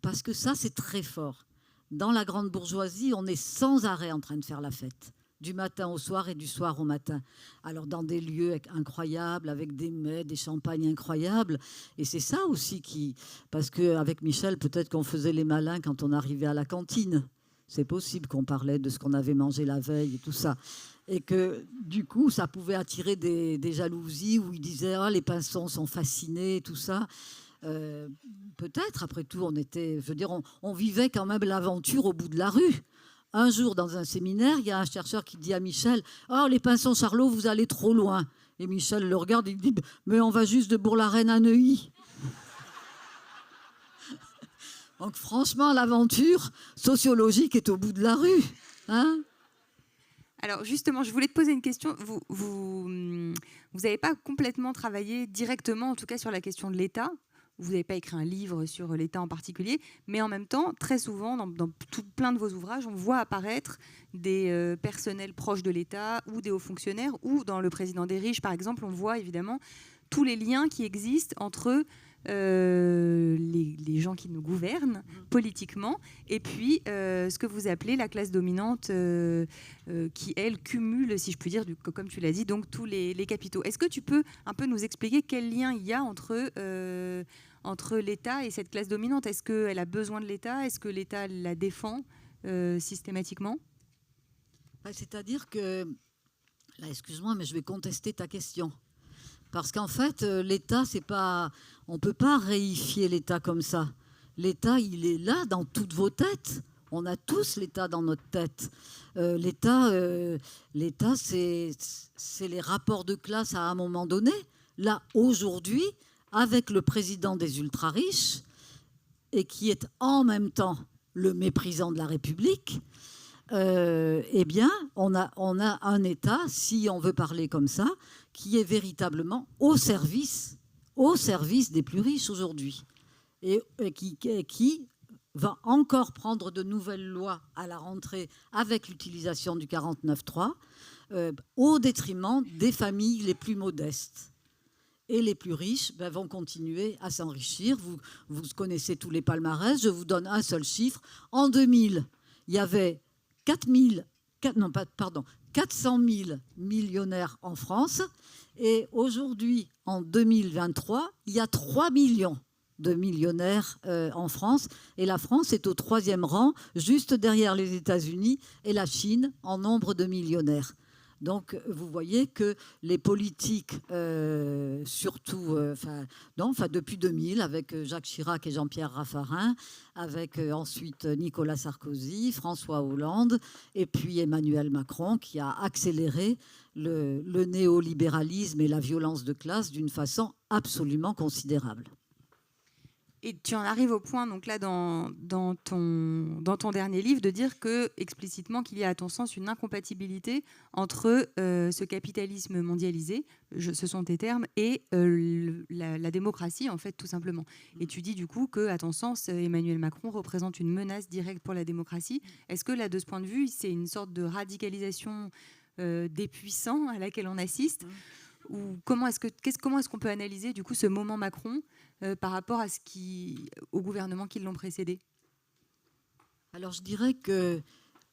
parce que ça, c'est très fort. Dans la grande bourgeoisie, on est sans arrêt en train de faire la fête, du matin au soir et du soir au matin. Alors, dans des lieux incroyables, avec des mets, des champagnes incroyables. Et c'est ça aussi parce qu'avec Michel, peut-être qu'on faisait les malins quand on arrivait à la cantine. C'est possible qu'on parlait de ce qu'on avait mangé la veille et tout ça. Et que, du coup, ça pouvait attirer des jalousies où ils disaient « Ah, les pinsons sont fascinés », tout ça. Peut-être, après tout, on vivait quand même l'aventure au bout de la rue. Un jour, dans un séminaire, il y a un chercheur qui dit à Michel « Oh, les pinsons Charlot, vous allez trop loin ». Et Michel le regarde et il dit « Mais on va juste de Bourg-la-Reine à Neuilly ». Donc, franchement, l'aventure sociologique est au bout de la rue. Alors justement, je voulais te poser une question. Vous n'avez pas complètement travaillé directement, en tout cas sur la question de l'État. Vous n'avez pas écrit un livre sur l'État en particulier, mais en même temps, très souvent, dans plein de vos ouvrages, on voit apparaître des personnels proches de l'État ou des hauts fonctionnaires, ou dans Le Président des riches, par exemple, on voit évidemment tous les liens qui existent entre les gens qui nous gouvernent politiquement et puis ce que vous appelez la classe dominante qui, elle, cumule, si je puis dire, comme tu l'as dit, donc tous les capitaux. Est-ce que tu peux un peu nous expliquer quel lien il y a entre l'État et cette classe dominante? Est-ce qu'elle a besoin de l'État? Est-ce que l'État la défend systématiquement? C'est-à-dire que... Là, excuse-moi, mais je vais contester ta question. Parce qu'en fait, l'État, c'est pas... On ne peut pas réifier l'État comme ça. L'État, il est là dans toutes vos têtes. On a tous l'État dans notre tête. L'État, c'est les rapports de classe à un moment donné. Là, aujourd'hui, avec le président des ultra-riches, et qui est en même temps le méprisant de la République, eh bien, on a un État, si on veut parler comme ça, qui est véritablement au service des plus riches aujourd'hui. Et qui va encore prendre de nouvelles lois à la rentrée avec l'utilisation du 49.3 au détriment des familles les plus modestes. Et les plus riches vont continuer à s'enrichir. Vous connaissez tous les palmarès. Je vous donne un seul chiffre. En 2000, il y avait 400 000 millionnaires en France. Et aujourd'hui, en 2023, il y a 3 millions de millionnaires en France. Et la France est au 3e rang, juste derrière les États-Unis et la Chine en nombre de millionnaires. Donc, vous voyez que les politiques, surtout depuis 2000, avec Jacques Chirac et Jean-Pierre Raffarin, avec ensuite Nicolas Sarkozy, François Hollande, et puis Emmanuel Macron, qui a accéléré le néolibéralisme et la violence de classe d'une façon absolument considérable. Et tu en arrives au point, donc là, dans ton dernier livre, de dire explicitement qu'il y a, à ton sens, une incompatibilité entre ce capitalisme mondialisé, ce sont tes termes, et la démocratie, en fait, tout simplement. Et tu dis, du coup, qu'à ton sens, Emmanuel Macron représente une menace directe pour la démocratie. Est-ce que, là, de ce point de vue, c'est une sorte de radicalisation des puissants à laquelle on assiste ? Ou comment est-ce qu'on peut analyser, du coup, ce moment Macron par rapport aux gouvernements qui l'ont précédé ? Alors, je dirais que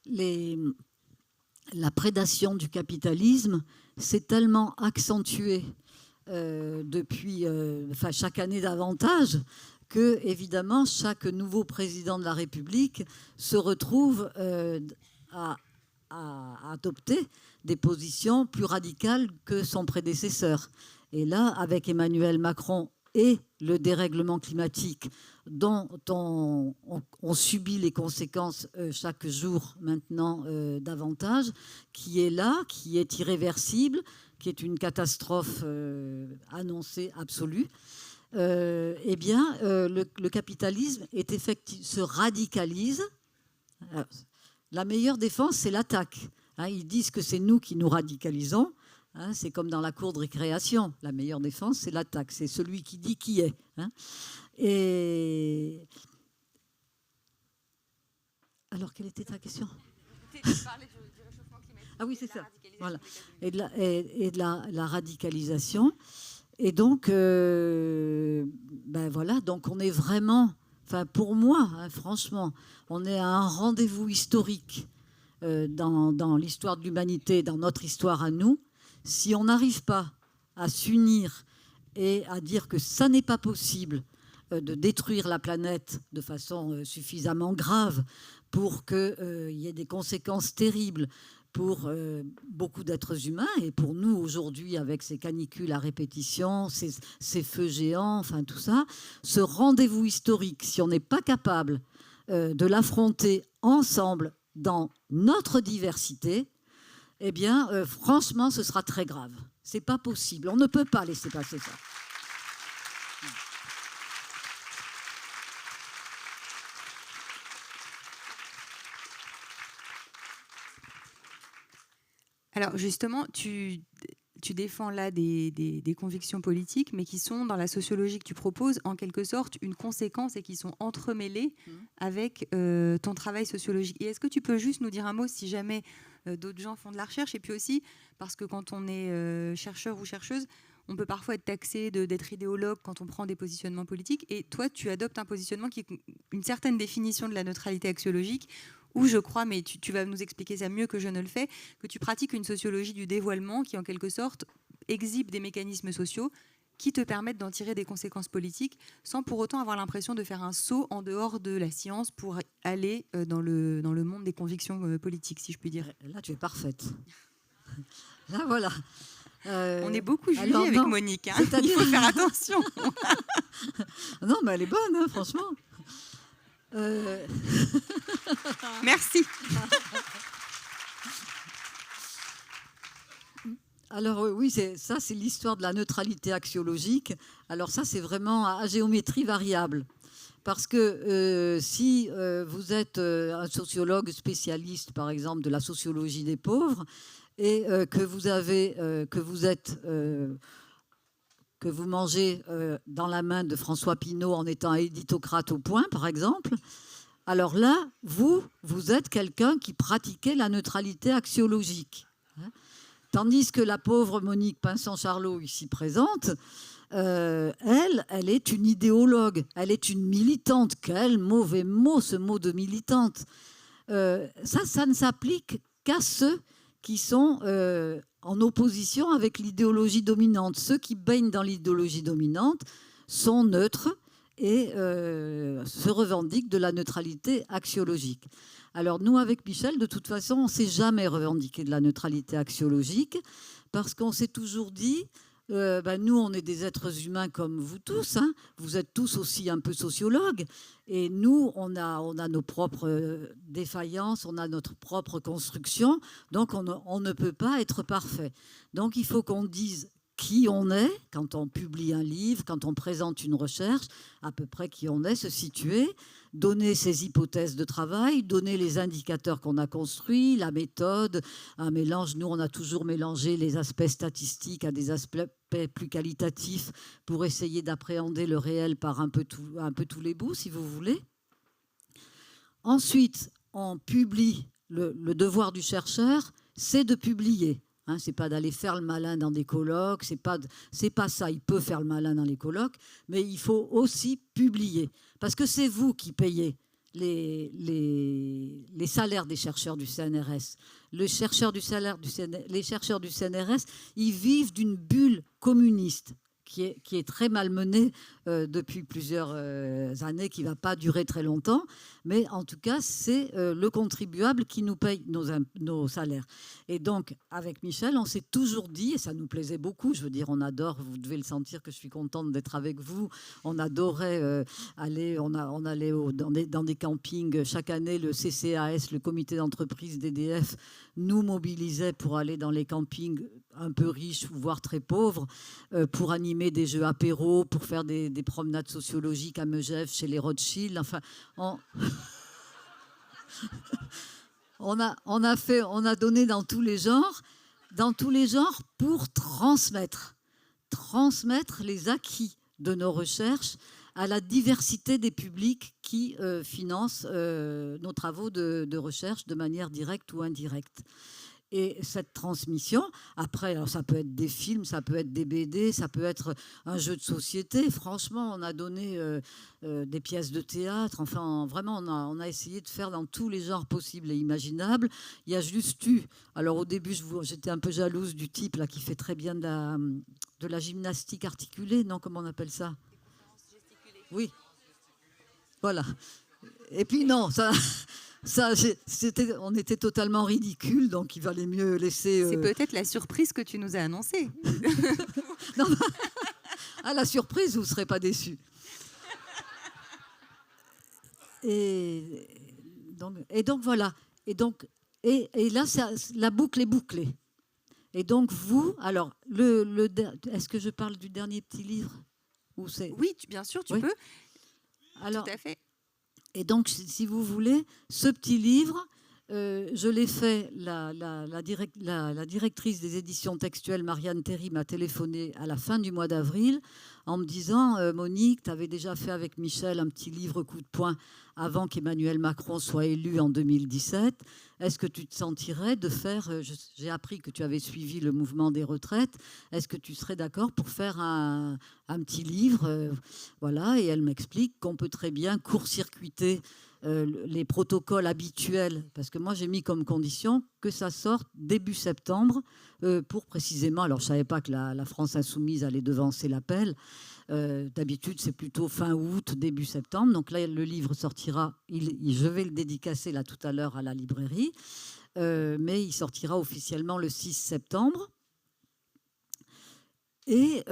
la prédation du capitalisme s'est tellement accentuée depuis chaque année davantage que, évidemment, chaque nouveau président de la République se retrouve à adopter des positions plus radicales que son prédécesseur. Et là, avec Emmanuel Macron et le dérèglement climatique dont on subit les conséquences chaque jour maintenant davantage, qui est là, qui est irréversible, qui est une catastrophe annoncée absolue, eh bien, le capitalisme se radicalise. Alors, la meilleure défense, c'est l'attaque. Ils disent que c'est nous qui nous radicalisons. C'est comme dans la cour de récréation. La meilleure défense, c'est l'attaque. C'est celui qui dit qui est. Et alors, quelle était ta question ? Tu parlais du réchauffement climatique. Ah oui, c'est ça. Voilà. Et de la radicalisation. Et donc, voilà. Donc, on est vraiment... pour moi, franchement, on est à un rendez-vous historique dans l'histoire de l'humanité, dans notre histoire à nous. Si on n'arrive pas à s'unir et à dire que ça n'est pas possible de détruire la planète de façon suffisamment grave pour qu'il y ait des conséquences terribles pour beaucoup d'êtres humains et pour nous aujourd'hui avec ces canicules à répétition, ces feux géants, tout ça, ce rendez-vous historique, si on n'est pas capable de l'affronter ensemble dans notre diversité, eh bien, franchement, ce sera très grave. C'est pas possible. On ne peut pas laisser passer ça. Alors, justement, tu défends là des convictions politiques, mais qui sont, dans la sociologie que tu proposes, en quelque sorte, une conséquence et qui sont entremêlées avec ton travail sociologique. Et est-ce que tu peux juste nous dire un mot, si jamais d'autres gens font de la recherche ? Et puis aussi, parce que quand on est chercheur ou chercheuse, on peut parfois être taxé d'être idéologue quand on prend des positionnements politiques. Et toi, tu adoptes un positionnement qui est une certaine définition de la neutralité axiologique, où je crois, mais tu vas nous expliquer ça mieux que je ne le fais, que tu pratiques une sociologie du dévoilement qui, en quelque sorte, exhibe des mécanismes sociaux qui te permettent d'en tirer des conséquences politiques sans pour autant avoir l'impression de faire un saut en dehors de la science pour aller dans le monde des convictions politiques, si je puis dire. Là, tu es parfaite. Là, voilà. On est beaucoup jugés avec Monique. Il faut faire attention. Non, mais elle est bonne, franchement. Merci. Alors oui, c'est l'histoire de la neutralité axiologique. Alors ça, c'est vraiment à géométrie variable. Parce que si vous êtes un sociologue spécialiste, par exemple, de la sociologie des pauvres, et que vous mangez dans la main de François Pinault en étant éditocrate au point, par exemple, alors là, vous êtes quelqu'un qui pratiquait la neutralité axiologique. Tandis que la pauvre Monique Pinson-Charlot, ici présente, elle est une idéologue, elle est une militante. Quel mauvais mot, ce mot de militante. Ça ne s'applique qu'à ceux qui sont en opposition avec l'idéologie dominante. Ceux qui baignent dans l'idéologie dominante sont neutres et se revendiquent de la neutralité axiologique. Alors nous, avec Michel, de toute façon, on ne s'est jamais revendiqué de la neutralité axiologique parce qu'on s'est toujours dit, nous, on est des êtres humains comme vous tous, hein. Vous êtes tous aussi un peu sociologues, et nous, on a nos propres défaillances, on a notre propre construction, donc on ne peut pas être parfait. Donc il faut qu'on dise qui on est quand on publie un livre, quand on présente une recherche, à peu près qui on est, se situer, donner ses hypothèses de travail, donner les indicateurs qu'on a construits, la méthode, un mélange. Nous, on a toujours mélangé les aspects statistiques à des aspects plus qualitatifs pour essayer d'appréhender le réel par un peu tous les bouts, si vous voulez. Ensuite, on publie. Le devoir du chercheur, c'est de publier. Hein, c'est pas d'aller faire le malin dans des colloques, c'est pas ça. Il peut faire le malin dans les colloques, mais il faut aussi publier. Parce que c'est vous qui payez les salaires des chercheurs du CNRS. Les chercheurs du CNRS, ils vivent d'une bulle communiste qui est très malmenée depuis plusieurs années, qui ne va pas durer très longtemps. Mais en tout cas, c'est le contribuable qui nous paye nos salaires. Et donc, avec Michel, on s'est toujours dit, et ça nous plaisait beaucoup, je veux dire, on adore, vous devez le sentir que je suis contente d'être avec vous, on adorait aller, on allait dans des campings. Chaque année, le CCAS, le comité d'entreprise d'EDF, nous mobilisait pour aller dans les campings un peu riches, voire très pauvres, pour animer des jeux apéros, pour faire des promenades sociologiques à Megève, chez les Rothschild. Enfin, on a donné dans tous les genres pour transmettre les acquis de nos recherches à la diversité des publics qui financent nos travaux de recherche de manière directe ou indirecte. Et cette transmission, après, alors ça peut être des films, ça peut être des BD, ça peut être un jeu de société. Franchement, on a donné des pièces de théâtre. Enfin, vraiment, on a essayé de faire dans tous les genres possibles et imaginables. Il y a juste eu... Alors, au début, j'étais un peu jalouse du type là, qui fait très bien de la gymnastique articulée. Non, comment on appelle ça ? Oui. Voilà. Et puis, non, ça... on était totalement ridicule, donc il valait mieux laisser... C'est peut-être la surprise que tu nous as annoncée. Non, à la surprise, vous ne serez pas déçus. Et donc voilà. Et là, la boucle est bouclée. Et donc vous, alors, est-ce que je parle du dernier petit livre ou c'est... Oui, bien sûr, tu peux. Alors, tout à fait. Et donc, si vous voulez, ce petit livre, je l'ai fait, la directrice des éditions textuelles, Marianne Théry, m'a téléphoné à la fin du mois d'avril en me disant « Monique, tu avais déjà fait avec Michel un petit livre coup de poing avant qu'Emmanuel Macron soit élu en 2017. Est-ce que tu te sentirais de faire... J'ai appris que tu avais suivi le mouvement des retraites. Est-ce que tu serais d'accord pour faire un petit livre voilà, et elle m'explique qu'on peut très bien court-circuiter les protocoles habituels, parce que moi j'ai mis comme condition que ça sorte début septembre pour précisément, alors je ne savais pas que la France insoumise allait devancer l'appel, d'habitude c'est plutôt fin août, début septembre, donc là le livre sortira, je vais le dédicacer là tout à l'heure à la librairie, mais il sortira officiellement le 6 septembre. Et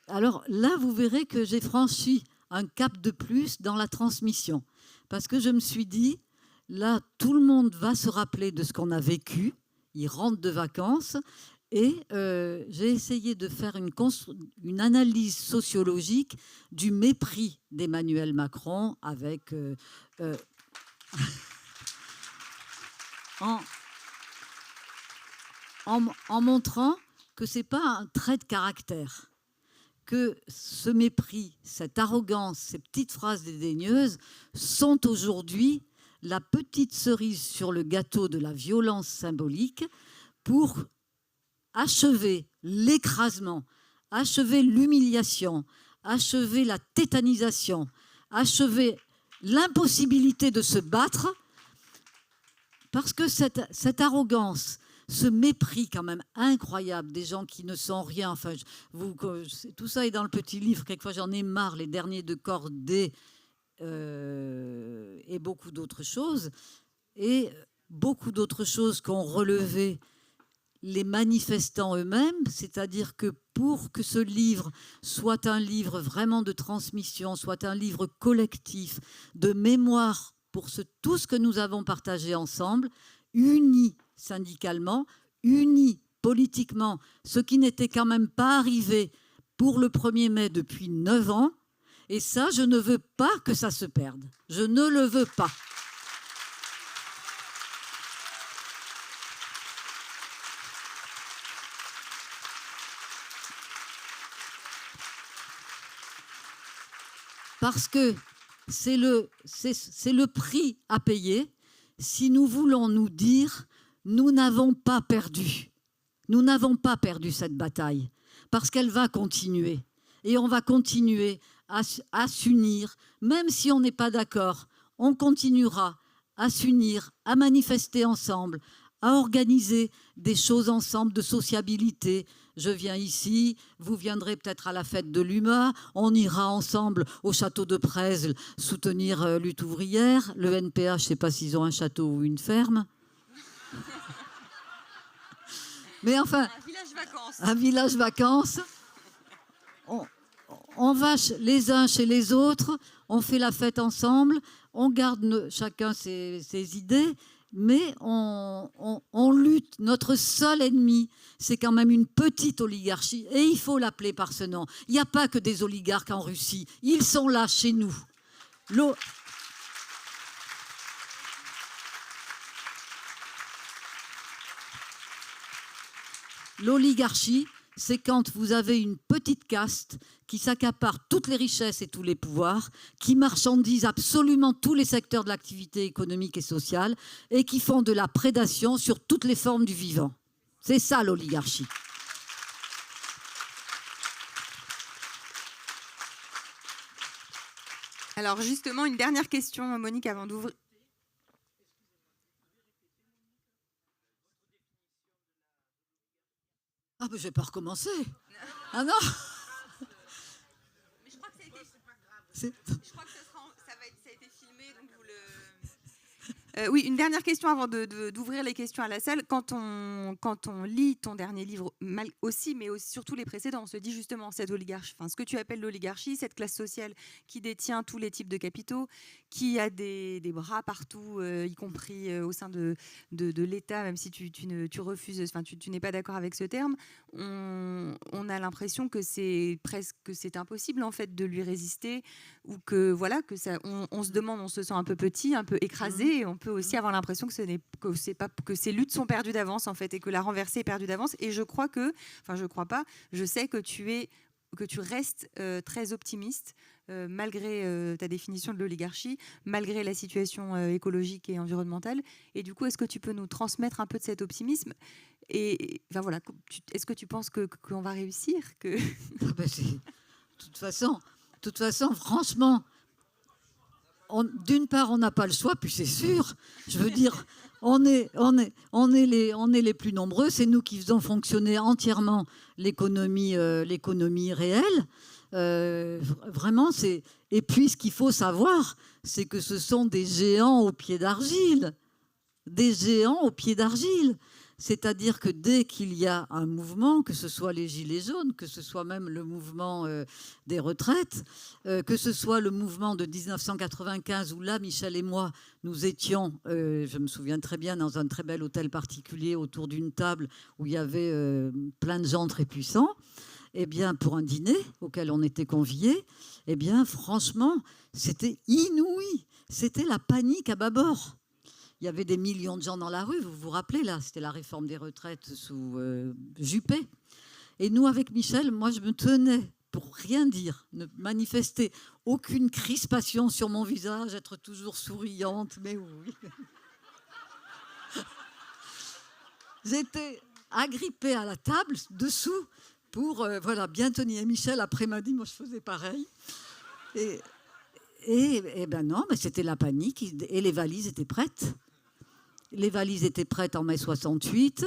alors là vous verrez que j'ai franchi un cap de plus dans la transmission. Parce que je me suis dit, Là, tout le monde va se rappeler de ce qu'on a vécu. Ils rentrent de vacances. Et j'ai essayé de faire une analyse sociologique du mépris d'Emmanuel Macron avec, en montrant que ce n'est pas un trait de caractère, que ce mépris, cette arrogance, ces petites phrases dédaigneuses sont aujourd'hui la petite cerise sur le gâteau de la violence symbolique pour achever l'écrasement, achever l'humiliation, achever la tétanisation, achever l'impossibilité de se battre, parce que cette arrogance, ce mépris quand même incroyable des gens qui ne sont rien, enfin, tout ça est dans le petit livre, quelquefois j'en ai marre, les derniers de Cordée et beaucoup d'autres choses, qu'ont relevé les manifestants eux-mêmes, c'est-à-dire que pour que ce livre soit un livre vraiment de transmission, soit un livre collectif, de mémoire pour tout ce que nous avons partagé ensemble, unis syndicalement, unis politiquement, ce qui n'était quand même pas arrivé pour le 1er mai depuis 9 ans, et ça, je ne veux pas que ça se perde. Je ne le veux pas. Parce que c'est le prix à payer si nous voulons nous dire nous n'avons pas perdu. Nous n'avons pas perdu cette bataille parce qu'elle va continuer. Et on va continuer à s'unir, même si on n'est pas d'accord. On continuera à s'unir, à manifester ensemble, à organiser des choses ensemble de sociabilité. Je viens ici, vous viendrez peut-être à la fête de l'UMA, on ira ensemble au château de Presles soutenir Lutte ouvrière. Le NPA, je ne sais pas s'ils ont un château ou une ferme. Mais enfin, un village vacances. On va les uns chez les autres, on fait la fête ensemble, on garde chacun ses idées, mais on lutte. Notre seul ennemi, c'est quand même une petite oligarchie, et il faut l'appeler par ce nom. Il n'y a pas que des oligarques en Russie, ils sont là chez nous. L'oligarchie, c'est quand vous avez une petite caste qui s'accapare toutes les richesses et tous les pouvoirs, qui marchandise absolument tous les secteurs de l'activité économique et sociale et qui font de la prédation sur toutes les formes du vivant. C'est ça l'oligarchie. Alors justement, une dernière question, Monique, avant d'ouvrir. Ah, mais je ne vais pas recommencer. Ah non. Mais je crois que ça a été... Je crois que ça a été filmé, donc vous le... oui, une dernière question avant d'ouvrir les questions à la salle. Quand on lit ton dernier livre aussi, mais aussi, surtout les précédents, on se dit justement cette oligarchie, enfin, ce que tu appelles l'oligarchie, cette classe sociale qui détient tous les types de capitaux, qui a des bras partout, y compris au sein de l'État, même si tu refuses, enfin, tu n'es pas d'accord avec ce terme. On a l'impression que c'est impossible en fait de lui résister, ou que voilà, que ça, on se demande, on se sent un peu petit, un peu écrasé, et on peut aussi avoir l'impression que ces luttes sont perdues d'avance en fait, et que la renversée est perdue d'avance. Et je crois que, enfin je crois pas, je sais que tu restes très optimiste malgré ta définition de l'oligarchie, malgré la situation écologique et environnementale. Et du coup, est-ce que tu peux nous transmettre un peu de cet optimisme? Et enfin voilà, est-ce que tu penses qu'on va réussir que... De toute façon, franchement, d'une part, on n'a pas le choix, puis c'est sûr. Je veux dire, on est les plus nombreux. C'est nous qui faisons fonctionner entièrement l'économie réelle. Vraiment, c'est. Et puis, ce qu'il faut savoir, c'est que ce sont des géants au pied d'argile. Des géants au pied d'argile. C'est-à-dire que dès qu'il y a un mouvement, que ce soit les Gilets jaunes, que ce soit même le mouvement des retraites, que ce soit le mouvement de 1995 où là, Michel et moi, nous étions, je me souviens très bien, dans un très bel hôtel particulier autour d'une table où il y avait plein de gens très puissants, eh bien, pour un dîner auquel on était conviés, eh bien, franchement, c'était inouï. C'était la panique à bâbord. Il y avait des millions de gens dans la rue, vous vous rappelez, là, c'était la réforme des retraites sous Juppé. Et nous, avec Michel, moi, je me tenais pour rien dire, ne manifester aucune crispation sur mon visage, être toujours souriante, mais oui. J'étais agrippée à la table, dessous, pour bien tenir. Et Michel, après, m'a dit, moi, je faisais pareil. Et ben non, mais c'était la panique, et les valises étaient prêtes. Les valises étaient prêtes en mai 68.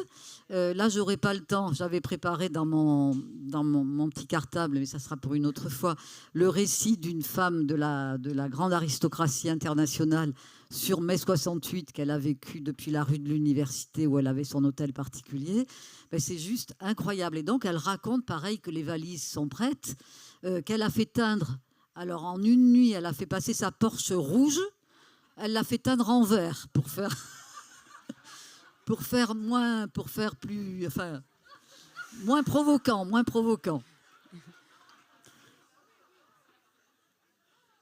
Là, j'aurais pas le temps. J'avais préparé dans mon petit cartable, mais ça sera pour une autre fois, le récit d'une femme de la grande aristocratie internationale sur mai 68 qu'elle a vécu depuis la rue de l'Université où elle avait son hôtel particulier. Ben, c'est juste incroyable. Et donc, elle raconte, pareil, que les valises sont prêtes, qu'elle a fait teindre. Alors, en une nuit, elle a fait passer sa Porsche rouge. Elle l'a fait teindre en vert pour faire... moins provoquant.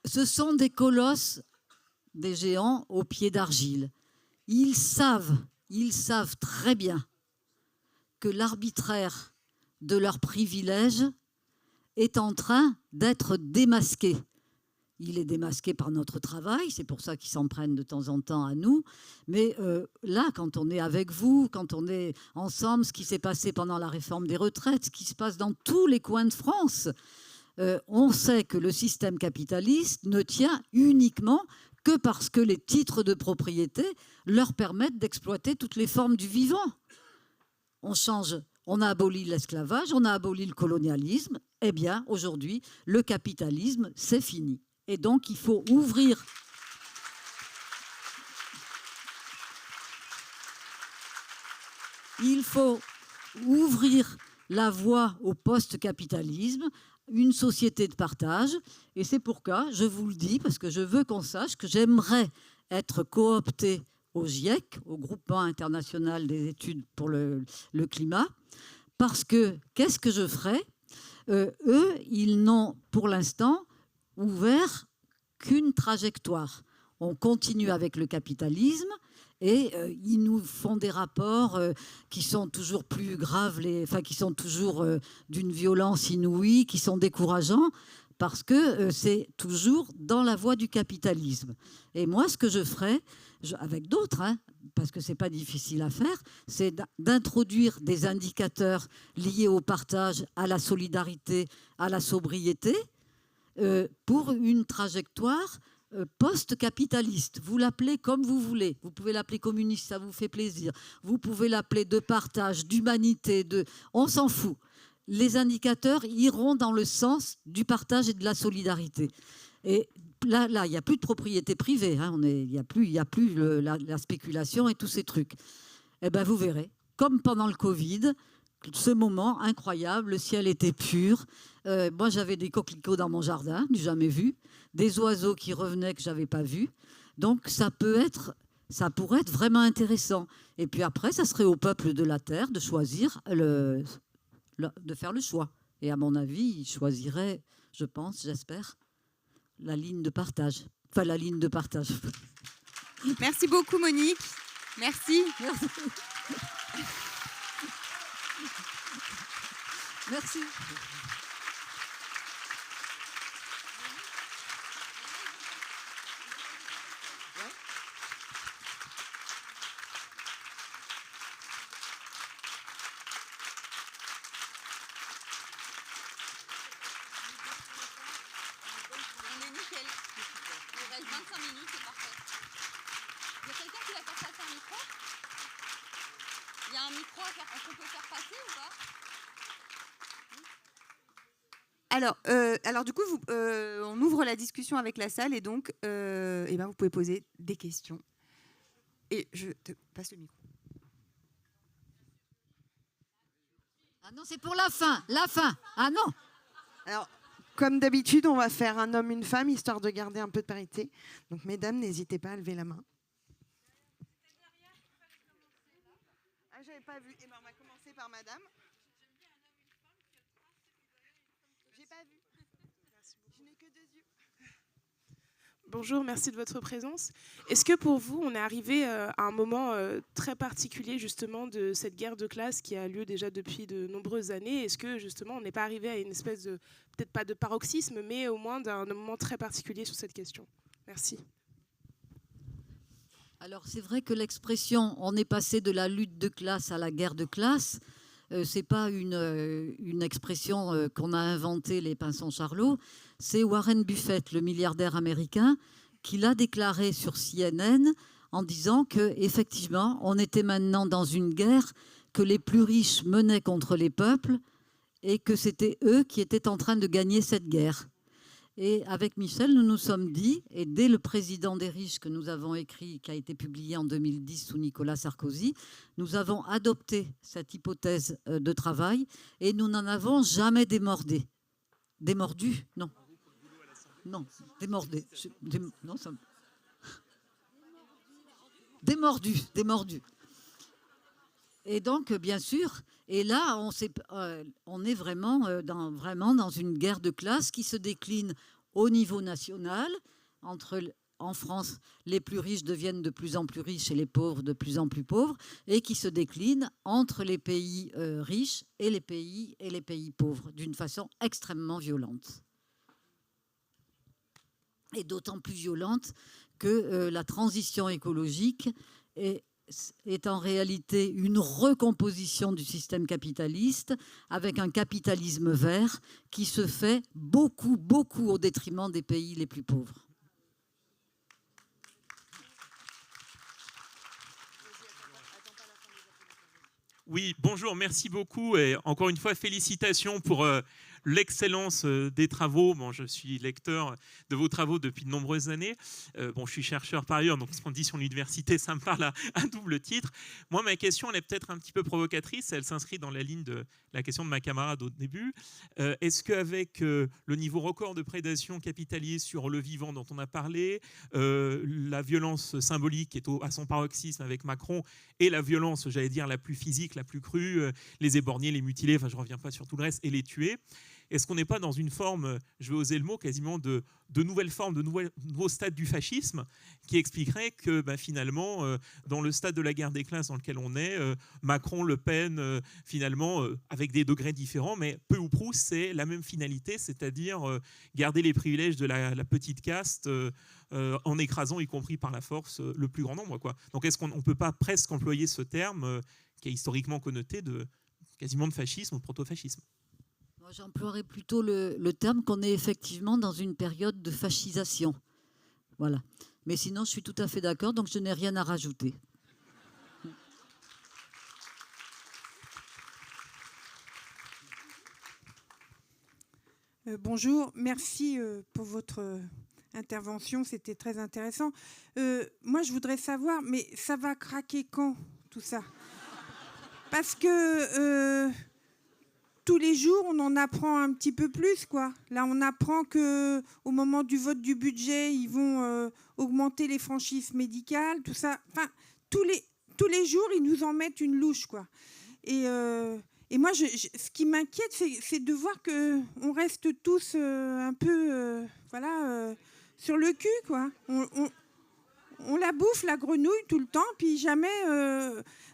Ce sont des colosses, des géants aux pieds d'argile. Ils savent très bien que l'arbitraire de leurs privilèges est en train d'être démasqué. Il est démasqué par notre travail, c'est pour ça qu'ils s'en prennent de temps en temps à nous. Mais là, quand on est avec vous, quand on est ensemble, ce qui s'est passé pendant la réforme des retraites, ce qui se passe dans tous les coins de France, on sait que le système capitaliste ne tient uniquement que parce que les titres de propriété leur permettent d'exploiter toutes les formes du vivant. On a aboli l'esclavage, on a aboli le colonialisme. Eh bien, aujourd'hui, le capitalisme, c'est fini. Et donc, il faut ouvrir la voie au post-capitalisme, une société de partage. Et c'est pourquoi, je vous le dis, parce que je veux qu'on sache que j'aimerais être cooptée au GIEC, au Groupement international des études pour le climat, parce que qu'est-ce que je ferais ? Eux, ils n'ont pour l'instant ouvert qu'une trajectoire. On continue avec le capitalisme et ils nous font des rapports qui sont toujours plus graves, qui sont toujours d'une violence inouïe, qui sont décourageants, parce que c'est toujours dans la voie du capitalisme. Et moi, ce que je ferais, avec d'autres, parce que ce n'est pas difficile à faire, c'est d'introduire des indicateurs liés au partage, à la solidarité, à la sobriété, pour une trajectoire post-capitaliste. Vous l'appelez comme vous voulez. Vous pouvez l'appeler communiste, ça vous fait plaisir. Vous pouvez l'appeler de partage, d'humanité, on s'en fout. Les indicateurs iront dans le sens du partage et de la solidarité. Et là, il n'y a plus de propriété privée. Il n'y a plus la spéculation et tous ces trucs. Eh bien, vous verrez, comme pendant le Covid, ce moment incroyable, le ciel était pur. Moi, j'avais des coquelicots dans mon jardin, du jamais vu, des oiseaux qui revenaient que je n'avais pas vus. Donc, ça pourrait être vraiment intéressant. Et puis après, ça serait au peuple de la Terre de choisir, de faire le choix. Et à mon avis, il choisirait, je pense, j'espère, la ligne de partage. Enfin, la ligne de partage. Merci beaucoup, Monique. Merci. Merci. On est nickel. Il reste 25 minutes, c'est parfait. Il y a quelqu'un qui va faire passer un micro ? Il y a un micro qu'on peut faire passer ou pas ? Alors du coup, on ouvre la discussion avec la salle et donc vous pouvez poser des questions. Et je te passe le micro. Ah non, c'est pour la fin, la fin. Ah non. Alors, comme d'habitude, on va faire un homme, une femme, histoire de garder un peu de parité. Donc, mesdames, n'hésitez pas à lever la main. Ah, j'avais pas vu. Eh ben, on va commencer par madame. J'ai pas vu. Je n'ai que 2 yeux. Bonjour, merci de votre présence. Est-ce que pour vous, on est arrivé à un moment très particulier justement de cette guerre de classe qui a lieu déjà depuis de nombreuses années? Est-ce que justement on n'est pas arrivé à une espèce de, peut-être pas de paroxysme, mais au moins d'un moment très particulier sur cette question? Merci. Alors c'est vrai que l'expression « on est passé de la lutte de classe à la guerre de classe », c'est pas une expression qu'on a inventée les Pinson-Charlot, c'est Warren Buffett, le milliardaire américain, qui l'a déclaré sur CNN en disant qu'effectivement, on était maintenant dans une guerre que les plus riches menaient contre les peuples et que c'était eux qui étaient en train de gagner cette guerre. Et avec Michel, nous nous sommes dit, et dès le président des riches que nous avons écrit, qui a été publié en 2010 sous Nicolas Sarkozy, nous avons adopté cette hypothèse de travail et nous n'en avons jamais démordé. Démordu? Non. Non, démordé. Non, ça... Démordu. Et donc, bien sûr, et là, on est vraiment dans une guerre de classe qui se décline au niveau national. En France, les plus riches deviennent de plus en plus riches et les pauvres de plus en plus pauvres, et qui se décline entre les pays riches et les pays pauvres, d'une façon extrêmement violente. Et d'autant plus violente que la transition écologique est en réalité une recomposition du système capitaliste avec un capitalisme vert qui se fait beaucoup au détriment des pays les plus pauvres. Oui, bonjour, merci beaucoup et encore une fois félicitations pour l'excellence des travaux. Bon, je suis lecteur de vos travaux depuis de nombreuses années. Bon, je suis chercheur par ailleurs, donc ce qu'on dit sur l'université, ça me parle à double titre. Moi, ma question, elle est peut-être un petit peu provocatrice. Elle s'inscrit dans la ligne de la question de ma camarade au début. Est-ce qu'avec le niveau record de prédation capitaliste sur le vivant dont on a parlé, la violence symbolique qui est à son paroxysme avec Macron et la violence, j'allais dire, la plus physique, la plus crue, les éborgner, les mutiler, enfin je ne reviens pas sur tout le reste, et les tuer. Est-ce qu'on n'est pas dans une forme, je vais oser le mot, quasiment de nouvelles formes, de nouveaux stades du fascisme qui expliquerait que finalement, dans le stade de la guerre des classes dans lequel on est, Macron, Le Pen, finalement, avec des degrés différents, mais peu ou prou, c'est la même finalité, c'est-à-dire garder les privilèges de la petite caste en écrasant, y compris par la force, le plus grand nombre, quoi. Donc est-ce qu'on ne peut pas presque employer ce terme qui est historiquement connoté quasiment de fascisme ou de proto-fascisme? J'emploierais plutôt le terme qu'on est effectivement dans une période de fascisation. Voilà. Mais sinon, je suis tout à fait d'accord, donc je n'ai rien à rajouter. Bonjour, merci pour votre intervention, c'était très intéressant. Moi, je voudrais savoir, mais ça va craquer quand, tout ça? Parce que... tous les jours, on en apprend un petit peu plus, quoi. Là, on apprend qu'au moment du vote du budget, ils vont augmenter les franchises médicales, tout ça. Enfin, tous les jours, ils nous en mettent une louche, quoi. Et moi, ce qui m'inquiète, c'est de voir qu'on reste tous un peu sur le cul, quoi. On la bouffe, la grenouille, tout le temps, puis jamais...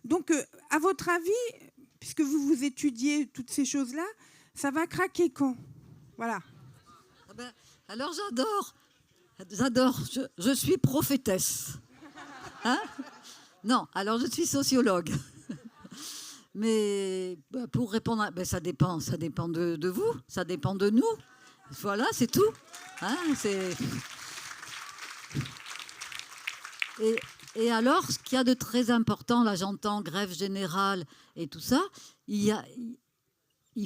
Donc, à votre avis... puisque vous étudiez toutes ces choses-là, ça va craquer quand? Voilà. Alors j'adore, je suis prophétesse. Hein? Non, alors je suis sociologue. Mais pour répondre, ça dépend de vous, ça dépend de nous. Voilà, c'est tout. Hein, Et alors, ce qu'il y a de très important, là j'entends grève générale et tout ça, il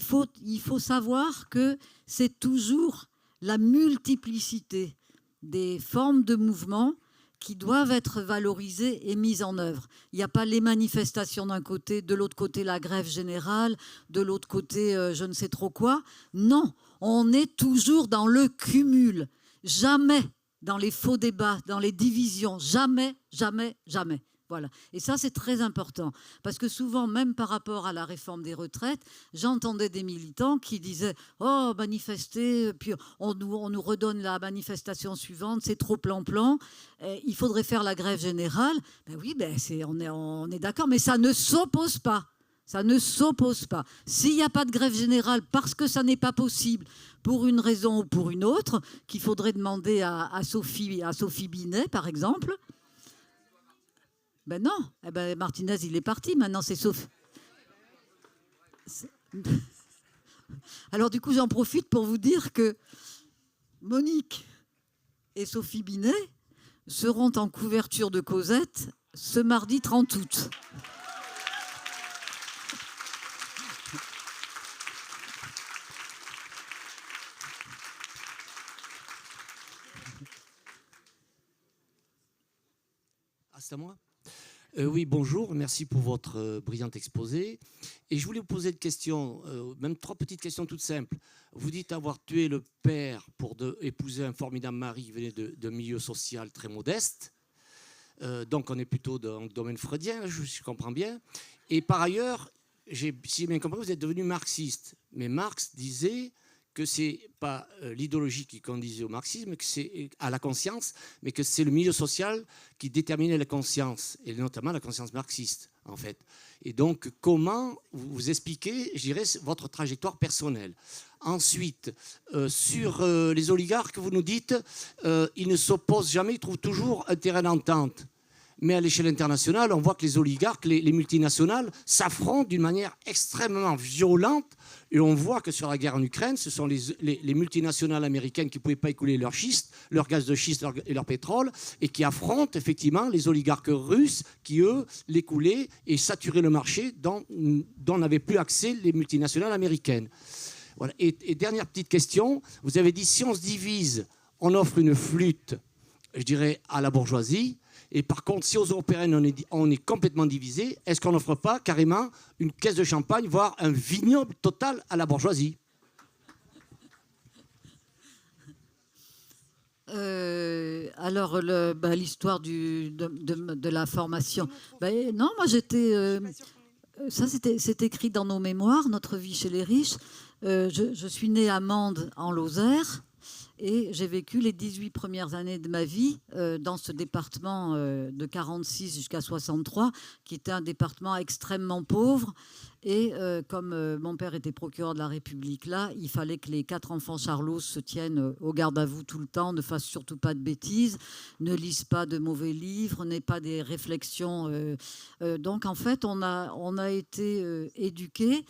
faut savoir que c'est toujours la multiplicité des formes de mouvement qui doivent être valorisées et mises en œuvre. Il n'y a pas les manifestations d'un côté, de l'autre côté la grève générale, de l'autre côté je ne sais trop quoi. Non, on est toujours dans le cumul. Jamais dans les faux débats, dans les divisions. Jamais, jamais, jamais. Voilà. Et ça, c'est très important. Parce que souvent, même par rapport à la réforme des retraites, j'entendais des militants qui disaient « Oh, manifester, puis on nous redonne la manifestation suivante, c'est trop plan-plan, il faudrait faire la grève générale. » Ben oui, on est d'accord, mais ça ne s'oppose pas. Ça ne s'oppose pas. S'il n'y a pas de grève générale parce que ça n'est pas possible, pour une raison ou pour une autre, qu'il faudrait demander à Sophie Binet, par exemple. Ben non, Martinez, il est parti. Maintenant, c'est Sophie. Alors, du coup, j'en profite pour vous dire que Monique et Sophie Binet seront en couverture de Cosette ce mardi 30 août. Ah, c'est à moi ? Oui, bonjour, merci pour votre brillant exposé. Et je voulais vous poser une question, même 3 petites questions toutes simples. Vous dites avoir tué le père pour épouser un formidable mari qui venait de milieu social très modeste. Donc on est plutôt dans le domaine freudien, je comprends bien. Et par ailleurs, si j'ai bien compris, vous êtes devenu marxiste. Mais Marx disait que ce n'est pas l'idéologie qui conduisait au marxisme, que c'est à la conscience, mais que c'est le milieu social qui déterminait la conscience, et notamment la conscience marxiste, en fait. Et donc, comment vous expliquez, je dirais, votre trajectoire personnelle ? Ensuite, sur les oligarques, vous nous dites ils ne s'opposent jamais, ils trouvent toujours un terrain d'entente. Mais à l'échelle internationale, on voit que les oligarques, les multinationales, s'affrontent d'une manière extrêmement violente. Et on voit que sur la guerre en Ukraine, ce sont les multinationales américaines qui ne pouvaient pas écouler leur schiste, leur gaz de schiste et leur pétrole, et qui affrontent effectivement les oligarques russes qui, eux, l'écoulaient et saturaient le marché dont n'avaient plus accès les multinationales américaines. Voilà. Et dernière petite question, vous avez dit si on se divise, on offre une flûte, je dirais, à la bourgeoisie. Et par contre, si aux européennes, on est complètement divisé, est-ce qu'on n'offre pas carrément une caisse de champagne, voire un vignoble total à la bourgeoisie ? Alors, l'histoire de la formation. Non, moi j'étais... ça, c'est écrit dans nos mémoires, Notre vie chez les riches. Je suis née à Mende, en Lozère. Et j'ai vécu les 18 premières années de ma vie dans ce département de 1946 jusqu'à 1963, qui était un département extrêmement pauvre. Et comme mon père était procureur de la République là, il fallait que les 4 enfants Charlot se tiennent au garde à vous tout le temps, ne fassent surtout pas de bêtises, ne lisent pas de mauvais livres, n'aient pas des réflexions. Donc en fait, on a été éduqués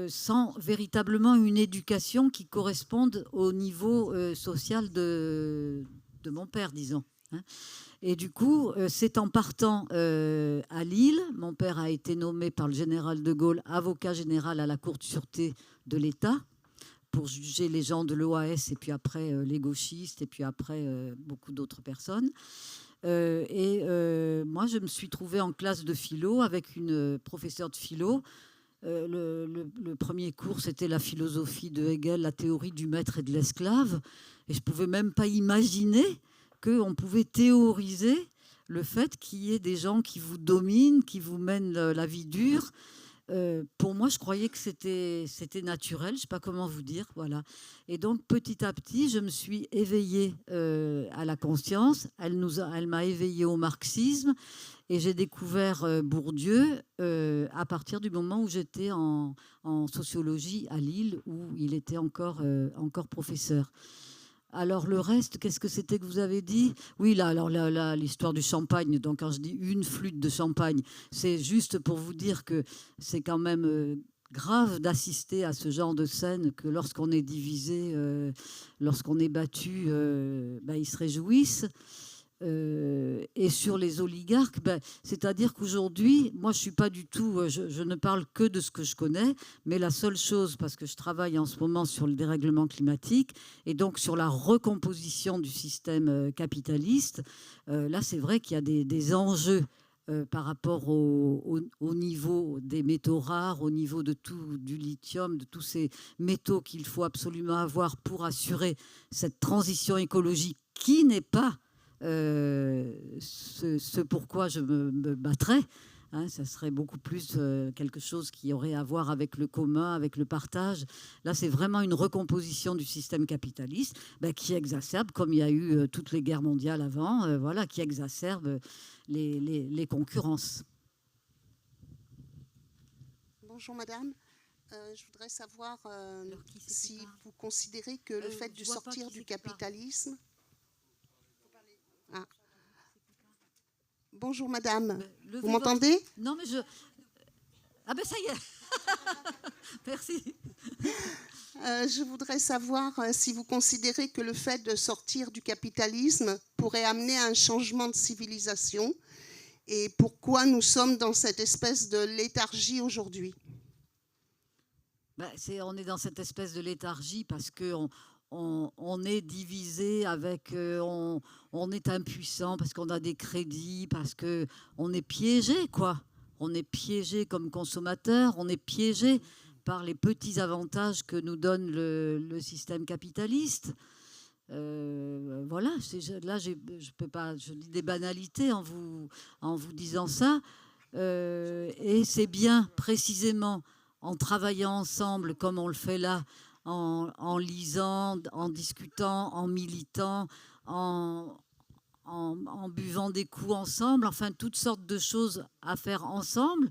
sans véritablement une éducation qui corresponde au niveau social de mon père, disons. Et du coup, c'est en partant à Lille, mon père a été nommé par le général de Gaulle avocat général à la Cour de sûreté de l'État pour juger les gens de l'OAS et puis après les gauchistes et puis après beaucoup d'autres personnes. Moi, je me suis trouvée en classe de philo avec une professeure de philo. Le premier cours, c'était la philosophie de Hegel, la théorie du maître et de l'esclave. Et je ne pouvais même pas imaginer qu'on pouvait théoriser le fait qu'il y ait des gens qui vous dominent, qui vous mènent la vie dure. Pour moi, je croyais que c'était naturel, je ne sais pas comment vous dire. Voilà. Et donc, petit à petit, je me suis éveillée à la conscience. Elle m'a éveillée au marxisme. Et j'ai découvert Bourdieu à partir du moment où j'étais en sociologie à Lille, où il était encore professeur. Alors le reste, qu'est-ce que c'était que vous avez dit ? Oui, là, l'histoire du champagne. Donc quand je dis une flûte de champagne, c'est juste pour vous dire que c'est quand même grave d'assister à ce genre de scène, que lorsqu'on est divisé, lorsqu'on est battu, ils se réjouissent. Et sur les oligarques, c'est-à-dire qu'aujourd'hui, moi je suis pas du tout, je ne parle que de ce que je connais, mais la seule chose, parce que je travaille en ce moment sur le dérèglement climatique et donc sur la recomposition du système capitaliste, là c'est vrai qu'il y a des enjeux par rapport au niveau des métaux rares, au niveau de tout, du lithium, de tous ces métaux qu'il faut absolument avoir pour assurer cette transition écologique qui n'est pas ce pourquoi je me battrais. Ça serait beaucoup plus quelque chose qui aurait à voir avec le commun, avec le partage. Là, c'est vraiment une recomposition du système capitaliste qui exacerbe, comme il y a eu toutes les guerres mondiales avant, voilà, qui exacerbe les concurrences. Bonjour madame, je voudrais savoir si vous considérez que le fait de sortir du capitalisme... Ah. Bonjour madame, vous m'entendez? Non mais je... Ah ben ça y est. Merci. Je voudrais savoir si vous considérez que le fait de sortir du capitalisme pourrait amener à un changement de civilisation et pourquoi nous sommes dans cette espèce de léthargie aujourd'hui. On est dans cette espèce de léthargie parce qu'on on est divisé avec, on est impuissant parce qu'on a des crédits, parce qu'on est piégé, quoi. On est piégé comme consommateur, on est piégé par les petits avantages que nous donne le système capitaliste. Voilà, là, je peux pas, je dis des banalités en vous disant ça. Et c'est bien, précisément, en travaillant ensemble, comme on le fait là, en lisant, en discutant, en militant, en buvant des coups ensemble, enfin, toutes sortes de choses à faire ensemble,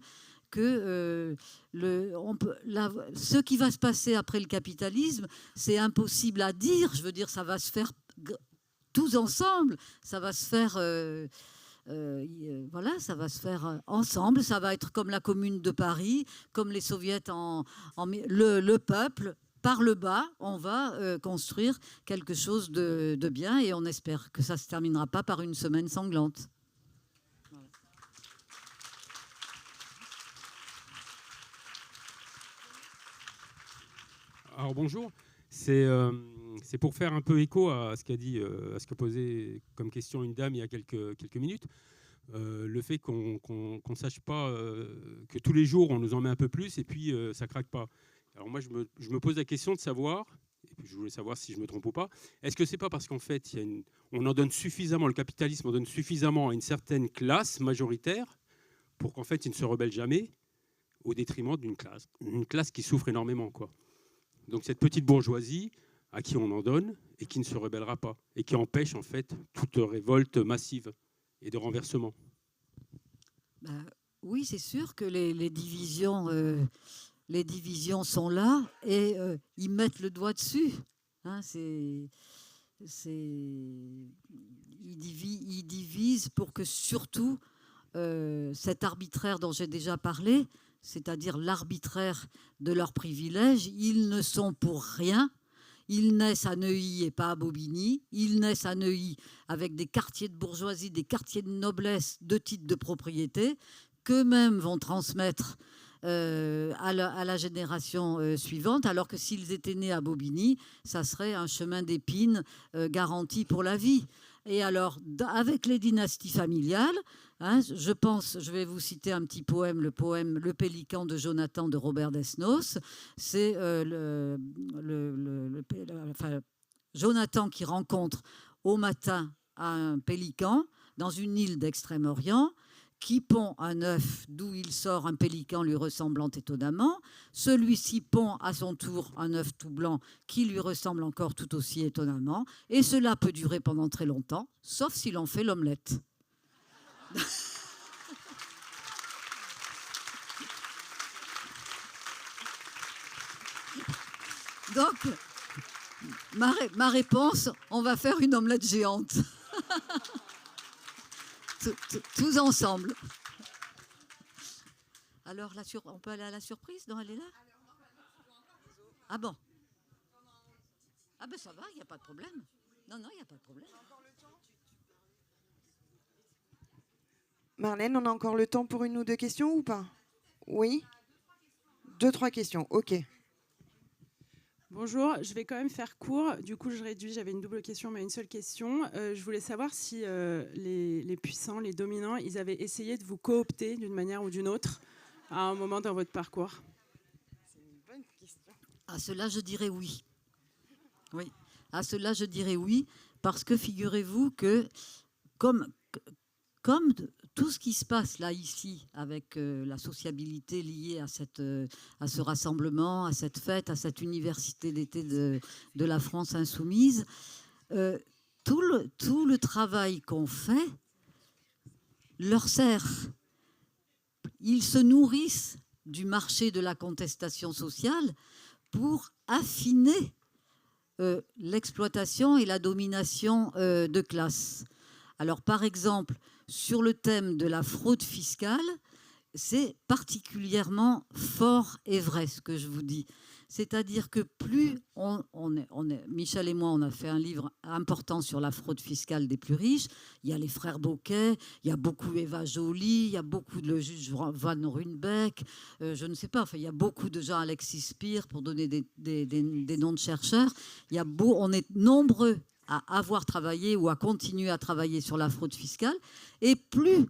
que ce qui va se passer après le capitalisme, c'est impossible à dire. Je veux dire, ça va se faire tous ensemble, ça va se faire... voilà, ça va se faire ensemble. Ça va être comme la Commune de Paris, comme les soviets le peuple. Par le bas, on va construire quelque chose de bien et on espère que ça ne se terminera pas par une semaine sanglante. Alors bonjour, c'est pour faire un peu écho à ce qu'a dit, à ce que posait comme question une dame il y a quelques minutes. Le fait qu'on ne sache pas que tous les jours on nous en met un peu plus et puis ça craque pas. Alors moi je me pose la question de savoir, et puis je voulais savoir si je me trompe ou pas, est-ce que c'est pas parce qu'en fait on en donne suffisamment, le capitalisme en donne suffisamment à une certaine classe majoritaire pour qu'en fait il ne se rebelle jamais au détriment d'une classe qui souffre énormément, quoi. Donc cette petite bourgeoisie à qui on en donne et qui ne se rebellera pas et qui empêche en fait toute révolte massive et de renversement. Oui, c'est sûr que les divisions sont là et ils mettent le doigt dessus. Hein, ils divisent pour que surtout cet arbitraire dont j'ai déjà parlé, c'est-à-dire l'arbitraire de leurs privilèges, ils ne sont pour rien. Ils naissent à Neuilly et pas à Bobigny. Ils naissent à Neuilly avec des quartiers de bourgeoisie, des quartiers de noblesse, de titres de propriété, qu'eux-mêmes vont transmettre à la génération suivante, alors que s'ils étaient nés à Bobigny, ça serait un chemin d'épines garanti pour la vie. Et alors, avec les dynasties familiales, hein, je vais vous citer un petit poème, le poème Le Pélican de Jonathan de Robert Desnos. C'est Jonathan qui rencontre au matin un pélican dans une île d'Extrême-Orient, qui pond un œuf d'où il sort un pélican lui ressemblant étonnamment. Celui-ci pond à son tour un œuf tout blanc qui lui ressemble encore tout aussi étonnamment. Et cela peut durer pendant très longtemps, sauf s'il en fait l'omelette. Donc, ma réponse, on va faire une omelette géante. Tous ensemble. Alors, on peut aller à la surprise? Non, elle est là? Ah bon? Ah ben ça va, il n'y a pas de problème. Non, il n'y a pas de problème. Marlène, on a encore le temps pour 1 ou 2 questions ou pas? Oui. 2, 3 questions, ok. Bonjour, je vais quand même faire court. Du coup, je réduis. J'avais une double question, mais une seule question. Je voulais savoir si les puissants, les dominants, ils avaient essayé de vous coopter d'une manière ou d'une autre à un moment dans votre parcours. C'est une bonne question. À cela, je dirais oui. Oui. À cela, je dirais oui, parce que figurez-vous que comme tout ce qui se passe là, ici, avec la sociabilité liée à ce rassemblement, à cette fête, à cette université d'été de la France insoumise, tout le travail qu'on fait leur sert. Ils se nourrissent du marché de la contestation sociale pour affiner l'exploitation et la domination de classe. Alors, par exemple, sur le thème de la fraude fiscale, c'est particulièrement fort et vrai ce que je vous dis. C'est-à-dire que plus Michel et moi, on a fait un livre important sur la fraude fiscale des plus riches. Il y a les frères Bocquet, il y a beaucoup Eva Joly, il y a beaucoup de le juge Van Runebeck, je ne sais pas, enfin, il y a beaucoup de gens, Alexis Spire, pour donner des noms de chercheurs. On est nombreux à avoir travaillé ou à continuer à travailler sur la fraude fiscale. Et plus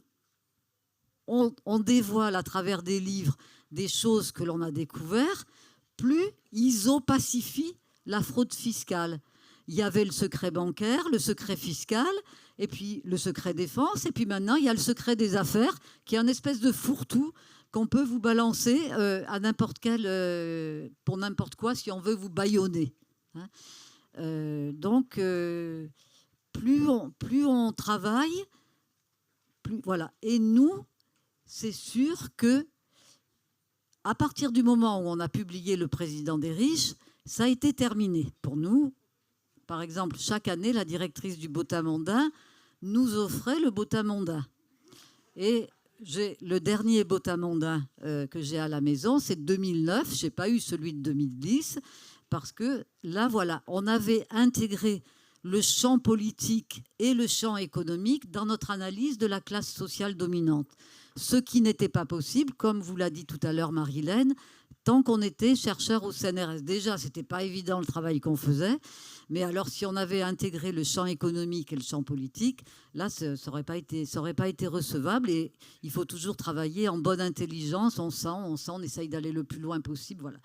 on dévoile à travers des livres des choses que l'on a découvertes, plus ils opacifient la fraude fiscale. Il y avait le secret bancaire, le secret fiscal, et puis le secret défense, et puis maintenant il y a le secret des affaires, qui est une espèce de fourre-tout qu'on peut vous balancer à n'importe quel, pour n'importe quoi, si on veut vous bâillonner. Hein. Donc, plus on travaille, plus voilà. Et nous, c'est sûr que à partir du moment où on a publié Le Président des riches, ça a été terminé. Pour nous, par exemple, chaque année, la directrice du Bota Mondain nous offrait le Bota Mondain. Et le dernier Bota Mondain que j'ai à la maison, c'est de 2009. Je n'ai pas eu celui de 2010 parce que là, voilà, on avait intégré le champ politique et le champ économique dans notre analyse de la classe sociale dominante. Ce qui n'était pas possible, comme vous l'a dit tout à l'heure Marie-Hélène, tant qu'on était chercheur au CNRS. Déjà, ce n'était pas évident le travail qu'on faisait, mais alors si on avait intégré le champ économique et le champ politique, là, ça n'aurait pas été recevable. Et il faut toujours travailler en bonne intelligence, on sent, on essaye d'aller le plus loin possible. Voilà.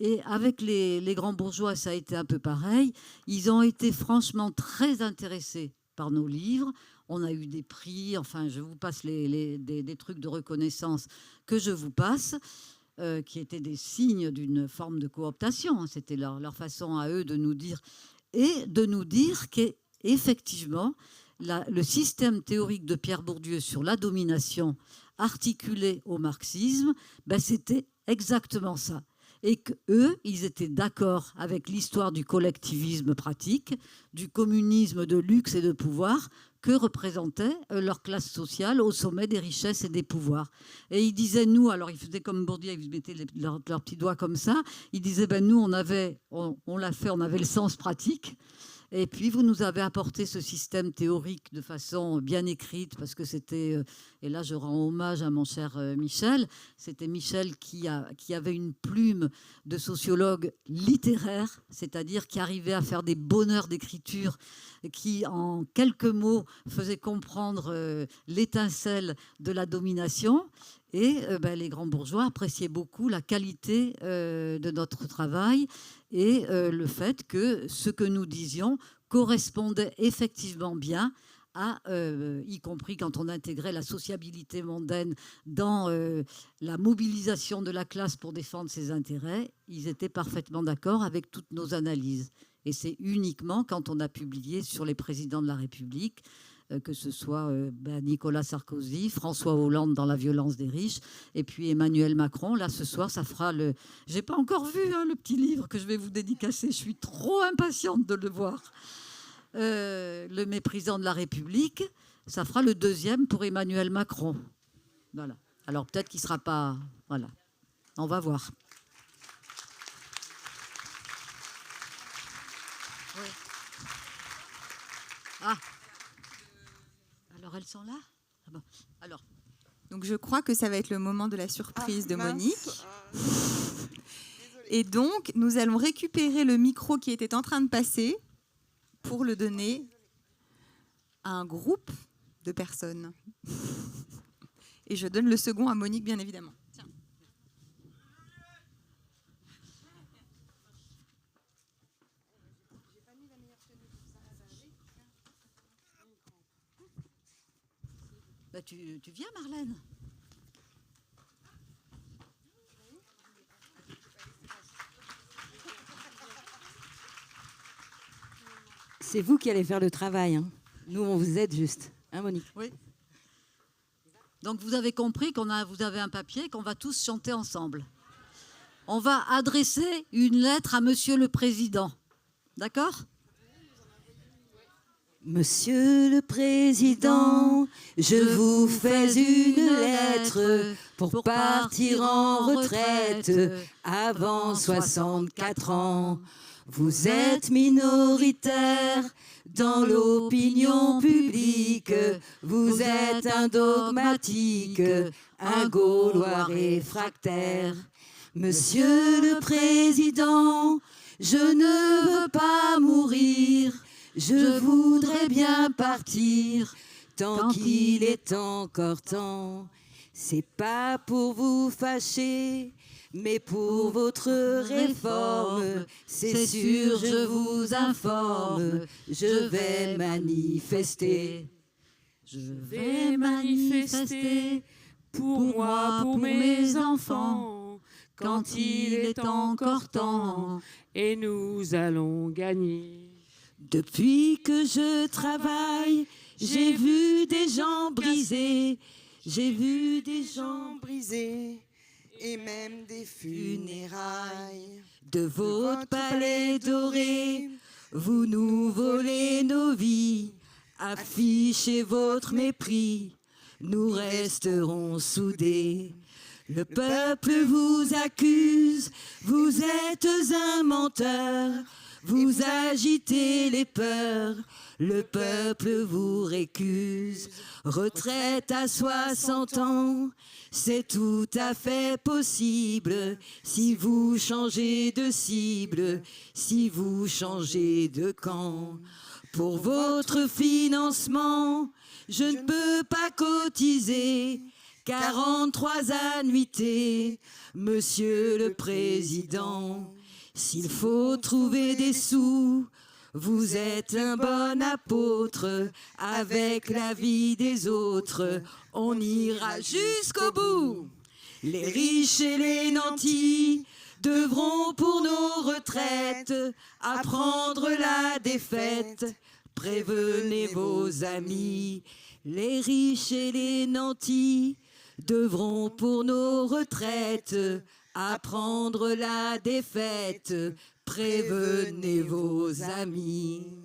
Et avec les grands bourgeois, ça a été un peu pareil. Ils ont été franchement très intéressés par nos livres. On a eu des prix, enfin, je vous passe des trucs de reconnaissance que je vous passe, qui étaient des signes d'une forme de cooptation. C'était leur façon à eux de nous dire, et de nous dire qu'effectivement, le système théorique de Pierre Bourdieu sur la domination articulé au marxisme, ben, c'était exactement ça. Et qu'eux, ils étaient d'accord avec l'histoire du collectivisme pratique, du communisme de luxe et de pouvoir que représentait leur classe sociale au sommet des richesses et des pouvoirs. Et ils disaient, nous, alors ils faisaient comme Bourdieu, ils mettaient leurs petits doigts comme ça, ils disaient, ben, nous, on avait le sens pratique. Et puis, vous nous avez apporté ce système théorique de façon bien écrite, parce que c'était, et là je rends hommage à mon cher Michel, c'était Michel qui avait une plume de sociologue littéraire, c'est-à-dire qui arrivait à faire des bonheurs d'écriture, qui en quelques mots faisait comprendre l'étincelle de la domination. Et les grands bourgeois appréciaient beaucoup la qualité de notre travail et le fait que ce que nous disions correspondait effectivement bien à, y compris quand on intégrait la sociabilité mondaine dans la mobilisation de la classe pour défendre ses intérêts, ils étaient parfaitement d'accord avec toutes nos analyses. Et c'est uniquement quand on a publié sur les présidents de la République, que ce soit Nicolas Sarkozy, François Hollande dans La violence des riches, et puis Emmanuel Macron. Là, ce soir, ça fera le... J'ai pas encore vu le petit livre que je vais vous dédicacer. Je suis trop impatiente de le voir. Le méprisant de la République, ça fera le 2e pour Emmanuel Macron. Voilà. Alors peut-être qu'il ne sera pas... Voilà. On va voir. Ouais. Ah. Alors, elles sont là ? Ah bon. Alors, Donc je crois que ça va être le moment de la surprise de mince. Monique. Et donc, nous allons récupérer le micro qui était en train de passer pour le donner à un groupe de personnes. Et je donne le second à Monique, bien évidemment. Tiens. Bah, tu viens, Marlène? C'est vous qui allez faire le travail. Hein. Nous, on vous aide juste. Hein, Monique? Oui. Donc, vous avez compris vous avez un papier qu'on va tous chanter ensemble. On va adresser une lettre à Monsieur le Président. D'accord? Monsieur le Président, je vous fais une lettre pour partir en retraite avant 64 ans. Vous êtes minoritaire dans l'opinion publique, vous êtes un dogmatique, un Gaulois réfractaire. Monsieur le Président, je ne veux pas mourir, je voudrais bien partir tant qu'il est encore temps. C'est pas pour vous fâcher, mais pour votre réforme, c'est sûr, je vous informe, je vais manifester. Je vais manifester pour moi, pour mes enfants, quand il est encore temps, et nous allons gagner. Depuis que je travaille, j'ai vu des gens brisés, j'ai vu des gens brisés. Et même des funérailles. De votre palais doré, vous nous volez nos vies, affichez votre mépris, nous resterons soudés. Le peuple vous accuse, vous êtes un menteur, vous agitez les peurs, le peuple vous récuse. Retraite à 60 ans, c'est tout à fait possible si vous changez de cible, si vous changez de camp. Pour votre financement, je ne peux pas cotiser 43 annuités, Monsieur le Président. S'il faut trouver des sous, vous êtes un bon apôtre, avec la vie des autres, on ira jusqu'au bout. Les riches et les nantis devront pour nos retraites apprendre la défaite. Prévenez vos amis, les riches et les nantis devront pour nos retraites apprendre la défaite. Prévenez vos amis.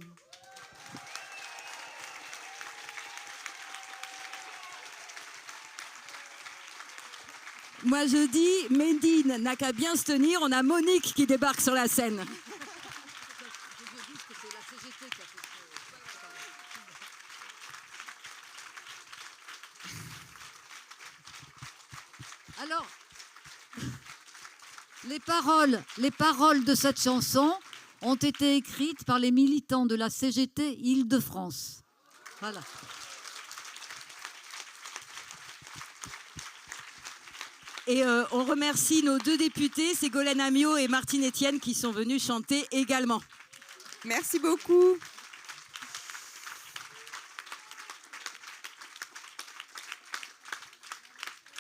Moi je dis, Médine n'a qu'à bien se tenir, on a Monique qui débarque sur la scène. Alors, les paroles de cette chanson ont été écrites par les militants de la CGT Île-de-France. Voilà. Et on remercie nos deux députés, Ségolène Amiot et Martine Etienne, qui sont venus chanter également. Merci beaucoup.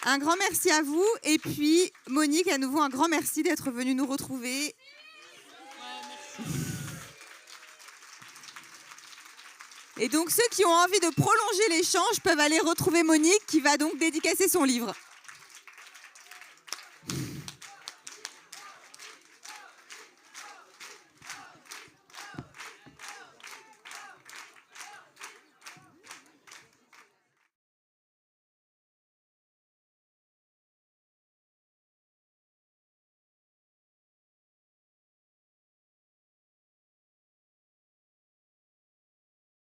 Un grand merci à vous. Et puis, Monique, à nouveau, un grand merci d'être venue nous retrouver. Et donc, ceux qui ont envie de prolonger l'échange peuvent aller retrouver Monique, qui va donc dédicacer son livre.